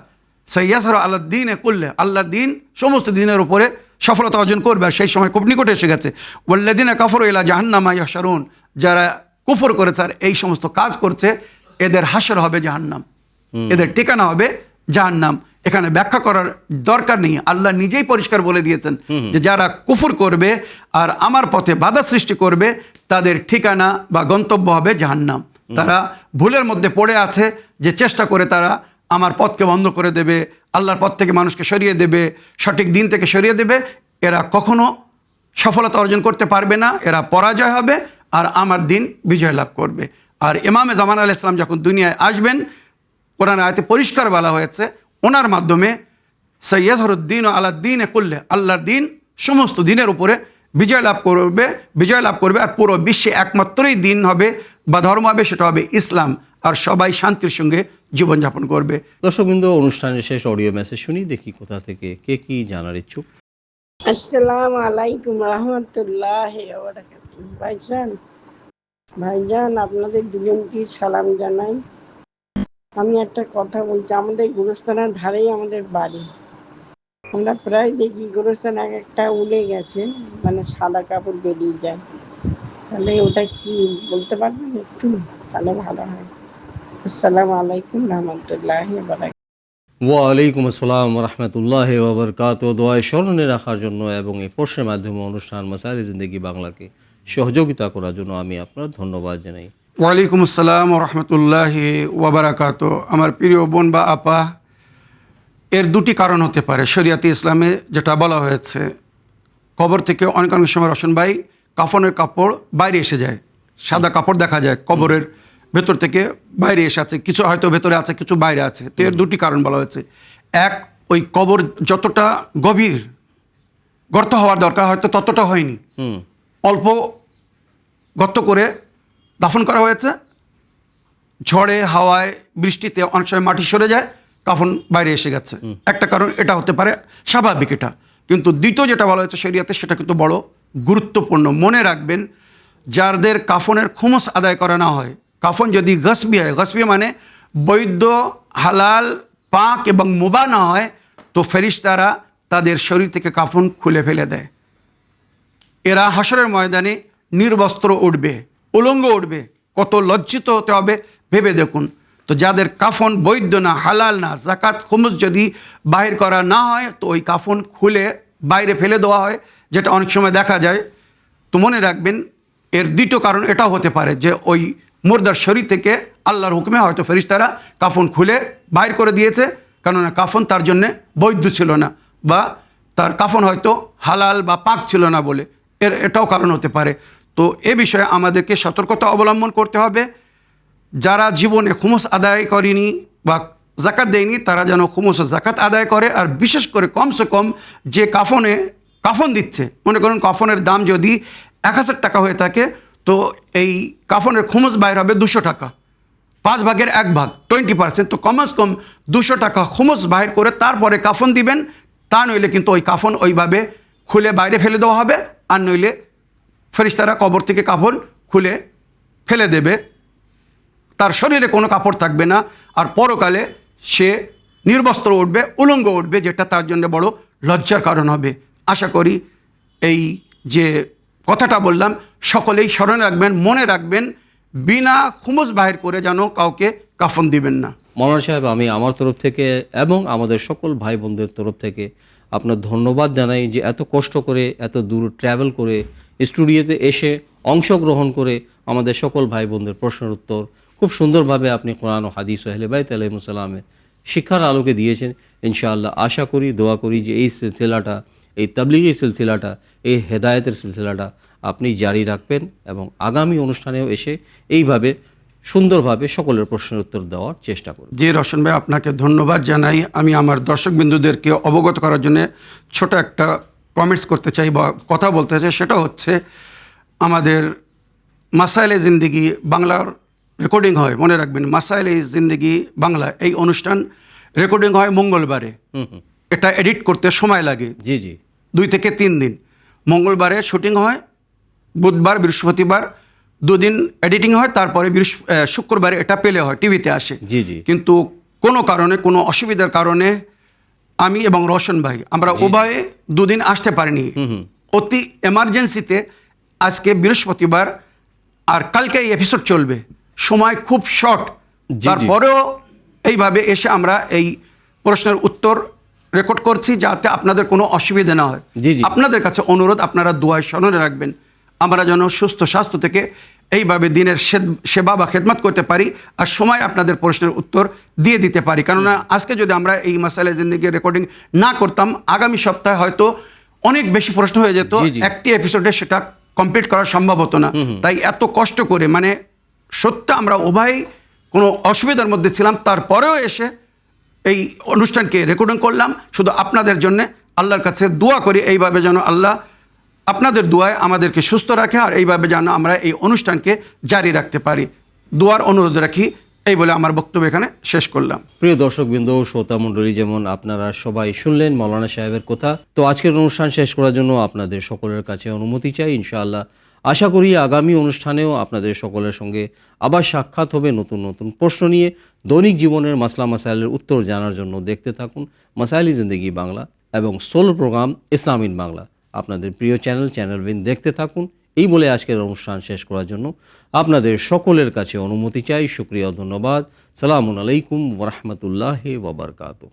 Speaker 3: সাইয়াসরা আল্লাহ দিন কুল্লে, আল্লাহর দিন সমস্ত দিনের উপরে সফলতা অর্জন করবে, আর সেই সময় খুব নিকটে এসে গেছে। ওয়াল্লাযীনা কাফারু ইলা জাহান্নামা ইয়াহশারুন। যারা কুফর করেছে আর এই সমস্ত কাজ করছে এদের হাসর হবে জাহান্নাম, এদের ঠিকানা হবে জাহান্নাম। এখানে ব্যাখ্যা করার দরকার নেই, আল্লাহ নিজেই পরিষ্কার বলে দিয়েছেন যে যারা কুফর করবে আর আমার পথে বাধা সৃষ্টি করবে তাদের ঠিকানা বা গন্তব্য হবে জাহান্নাম। তারা ভুলের মধ্যে পড়ে আছে যে চেষ্টা করে তারা আমার পথকে বন্ধ করে দেবে, আল্লাহর পথ থেকে মানুষকে সরিয়ে দেবে, সঠিক দিন থেকে সরিয়ে দেবে। এরা কখনো সফলতা অর্জন করতে পারবে না, এরা পরাজয় হবে আর আমার দিন বিজয় লাভ করবে। আর ইমামে জামান আলাইহিস সালাম যখন দুনিয়ায় আসবেন, কোরআন আয়াতে পরিষ্কার বলা হয়েছে ওনার মাধ্যমে সাইয়াজহরুদ্দিন আলাদ দিন কুল্লে, আল্লাহর দিন সমস্ত দিনের উপরে বিজয় লাভ করবে। আর পুরো বিশ্বে একমাত্রই দিন হবে বা ধর্ম হবে, সেটা হবে ইসলাম, আর সবাই শান্তির সঙ্গে জীবনযাপন করবে।
Speaker 2: দর্শকবৃন্দ, অনুষ্ঠানের শেষ অডিও মেসেজ শুনি, দেখি কোথা থেকে কে কি জানার ইচ্ছুক।
Speaker 7: আসসালামু আলাইকুম রহমতুল্লাহি ওয়া বারাকাতুহু। ভাইজান আপনাদের দুজনকে সালাম জানাই। আমি একটা কথা বলছি, আমাদের গুরুস্থানের ধারেই আমাদের বাড়ি। আমরা প্রায় দেখি গুরুস্থান এক একটা উড়ে গেছে, মানে সাদা কাপড় বেরিয়ে যায়। তাহলে ওটা কি বলতে পারবেন একটু? তাহলে ভালো হয়। আসসালামু আলাইকুম রহমতুল্লাহি ওয়া বারাকাতুহু।
Speaker 2: ওয়ালাইকুম আসসালাম রহমতুল্লাহ ওবরকাত। দোয়ায় স্মরণে রাখার জন্য এবং এই প্রশ্নের মাধ্যমে অনুষ্ঠান মাসাইলে জিন্দেগি বাংলাকে সহযোগিতা করার জন্য আমি আপনার ধন্যবাদ জানাই।
Speaker 3: ওয়ালাইকুম আসসালাম রহমতুল্লাহি ওয়াবারাকাত। আমার প্রিয় বোন বা আপা, এর দুটি কারণ হতে পারে শরিয়াতে ইসলামে যেটা বলা হয়েছে। কবর থেকে অনেক সময় রসন ভাই কাফনের কাপড় বাইরে এসে যায়, সাদা কাপড় দেখা যায় কবরের ভেতর থেকে বাইরে এসে আছে, কিছু হয়তো ভেতরে আছে, কিছু বাইরে আছে। তো এর দুটি কারণ বলা হয়েছে। এক, ওই কবর যতটা গভীর গর্ত হওয়ার দরকার হয়তো ততটা হয়নি, অল্প গর্ত করে দাফন করা হয়েছে। ঝড়ে হাওয়ায় বৃষ্টিতে অনেক সময় মাটি সরে যায়, কাফন বাইরে এসে গেছে। একটা কারণ এটা হতে পারে, স্বাভাবিক এটা। কিন্তু দ্বিতীয় যেটা বলা হয়েছে শরিয়াতে, সেটা কিন্তু বড় গুরুত্বপূর্ণ। মনে রাখবেন, যাদের কাফনের খুমস আদায় করা না হয়, কাফন যদি গসবি হয়, গসবি মানে বৈধ, হালাল, পাক এবং মুবাহ না হয়, তো ফেরেশতারা তাদের শরীর থেকে কাফন খুলে ফেলে দেয়। এরা হাসরের ময়দানে নির্বস্ত্র উঠবে, উলঙ্গ উঠবে। কত লজ্জিত হতে হবে ভেবে দেখুন। তো যাদের কাফন বৈধ না, হালাল না, জাকাত খুমুস যদি বাহির করা না হয়, তো ওই কাফন খুলে বাইরে ফেলে দেওয়া হয়, যেটা অনেক সময় দেখা যায়। তো মনে রাখবেন, এর দ্বিতীয় কারণ এটাও হতে পারে যে ওই মুর্দার শরীর থেকে আল্লাহর হুকুমে হয়তো ফেরেশতারা কাফন খুলে বাইর করে দিয়েছে, কেননা কাফন তার জন্যে বৈধ ছিল না, বা তার কাফন হয়তো হালাল বা পাক ছিল না বলে, এটাও কারণ হতে পারে। তো এ বিষয়ে আমাদেরকে সতর্কতা অবলম্বন করতে হবে। যারা জীবনে খুমুস আদায় করেনি বা জাকাত দেয়নি তারা যেন খুমুস ও জাকাত আদায় করে। আর বিশেষ করে কমসে কম যে কাফন দিচ্ছে, মনে করুন কাফনের দাম যদি 1000 টাকা হয়ে থাকে, তো এই কাফনের খুমুস বাইর হবে 200 টাকা, 5 ভাগের 1 ভাগ 20%। তো কমসে কম 200 টাকা খুমুস বাইর করে তারপরে কাফন দিবেন। তা নইলে কিন্তু ওই কাফন ওইভাবে খুলে বাইরে ফেলে দেওয়া হবে, আর নইলে ফেরেশতারা কবর থেকে কাফন খুলে ফেলে দেবে, তার শরীরে কোনো কাপড় থাকবে না, আর পরকালে সে নির্বস্ত্র উঠবে, উলঙ্গ উঠবে, যেটা তার জন্য বড় লজ্জার কারণ হবে। আশা করি এই যে কথাটা বললাম সকলেই স্মরণে রাখবেন, মনে রাখবেন, বিনা খুমুস বাহির করে যেন কাউকে কাফন দিবেন না।
Speaker 2: মৌলানা সাহেব, আমি আমার তরফ থেকে এবং আমাদের সকল ভাই বোনদের তরফ থেকে আপনার ধন্যবাদ জানাই যে এত কষ্ট করে, এত দূর ট্রাভেল করে স্টুডিওতে এসে অংশগ্রহণ করে আমাদের সকল ভাই বোনদের প্রশ্নের উত্তর খুব সুন্দরভাবে আপনি কোরআন ও হাদিস ও আহলে বাইত আলাইহিস সালামের শিক্ষার আলোকে দিয়েছেন। ইনশাআল্লাহ আশা করি, দোয়া করি যে এই সিলসিলাটা, এই তাবলিগি সিলসিলাটা, এই হেদায়েতের সিলসিলাটা আপনি জারি রাখবেন এবং আগামী অনুষ্ঠানেও এসে এইভাবে সুন্দরভাবে সকলের প্রশ্নের উত্তর দেওয়ার চেষ্টা করব।
Speaker 3: জি রওশন ভাই, আপনাকে ধন্যবাদ জানাই। আমি আমার দর্শকবিন্দুদেরকে অবগত করার জন্য ছোট একটা কমেন্টস করতে চাই বা কথা বলতে চাই। সেটা হচ্ছে আমাদের মাসাইলে জিন্দেগি বাংলার রেকর্ডিং হয়, মনে রাখবেন মাসাইলে জিন্দেগি বাংলা এই অনুষ্ঠান রেকর্ডিং হয় মঙ্গলবারে। এটা এডিট করতে সময় লাগে
Speaker 2: জি জি
Speaker 3: 2 থেকে 3 দিন। মঙ্গলবারে শুটিং হয়, বুধবার বৃহস্পতিবার 2 দিন এডিটিং হয়, তারপরে শুক্রবারে এটা পেলে হয়, টিভিতে আসে।
Speaker 2: জি জি
Speaker 3: কিন্তু কোনো কারণে, কোনো অসুবিধার কারণে আমি এবং রওশন ভাই আমরা উভয়ে 2 দিন আসতে পারিনি। অতি এমার্জেন্সিতে আজকে বৃহস্পতিবার আর কালকে এই এপিসোড চলবে, সময় খুব শর্ট, তারপরেও এইভাবে এসে আমরা এই প্রশ্নের উত্তর রেকর্ড করছি যাতে আপনাদের কোনো অসুবিধা না হয়। আপনাদের কাছে অনুরোধ, আপনারা দোয়ায় স্মরণে রাখবেন আমরা যেন সুস্থ স্বাস্থ্য থেকে এইভাবে দিনের সেবা বা খেদমত করতে পারি, আর সময় আপনাদের প্রশ্নের উত্তর দিয়ে দিতে পারি। কেননা আজকে যদি আমরা এই মাসাইলে জিন্দেগি রেকর্ডিং না করতাম, আগামী সপ্তাহে হয়তো অনেক বেশি প্রশ্ন হয়ে যেত, একটি এপিসোডে সেটা কমপ্লিট করা সম্ভব হতো না। তাই এত কষ্ট করে, মানে সত্য আমরা উভয় কোনো অসুবিধার মধ্যে ছিলাম, তারপরেও এসে এই অনুষ্ঠানকে রেকর্ডিং করলাম শুধু আপনাদের জন্য। আল্লাহর কাছে দোয়া করি এইভাবে যেন আল্লাহ আপনাদের দোয়ায় আমাদেরকে সুস্থ রাখে, আর এইভাবে যেন আমরা এই অনুষ্ঠানকে জারি রাখতে পারি। দোয়ার অনুরোধ রাখি, এই বলে আমার বক্তব্য এখানে শেষ করলাম।
Speaker 2: প্রিয় দর্শকবৃন্দ, শ্রোতা মণ্ডলী, যেমন আপনারা সবাই শুনলেন মৌলানা সাহেবের কথা, তো আজকের অনুষ্ঠান শেষ করার জন্য আপনাদের সকলের কাছে অনুমতি চাই। ইনশাআল্লাহ আশা করি আগামী অনুষ্ঠানেও আপনাদের সকলের সঙ্গে আবার সাক্ষাৎ হবে নতুন নতুন প্রশ্ন নিয়ে। দৈনিক জীবনের মাসলা মাসাইলের উত্তর জানার জন্য দেখতে থাকুন মাসাইলি জিন্দেগি বাংলা এবং সোল প্রোগ্রাম ইসলামিন বাংলা। আপনাদের প্রিয় চ্যানেল উইন দেখতে থাকুন। এই বলে আজকের অনুষ্ঠান শেষ করার জন্য আপনাদের সকলের কাছে অনুমতি চাই। শুকরিয়া, ধন্যবাদ। সালামুন আলাইকুম ওয়া রাহমাতুল্লাহি ওয়া বারাকাতুহু।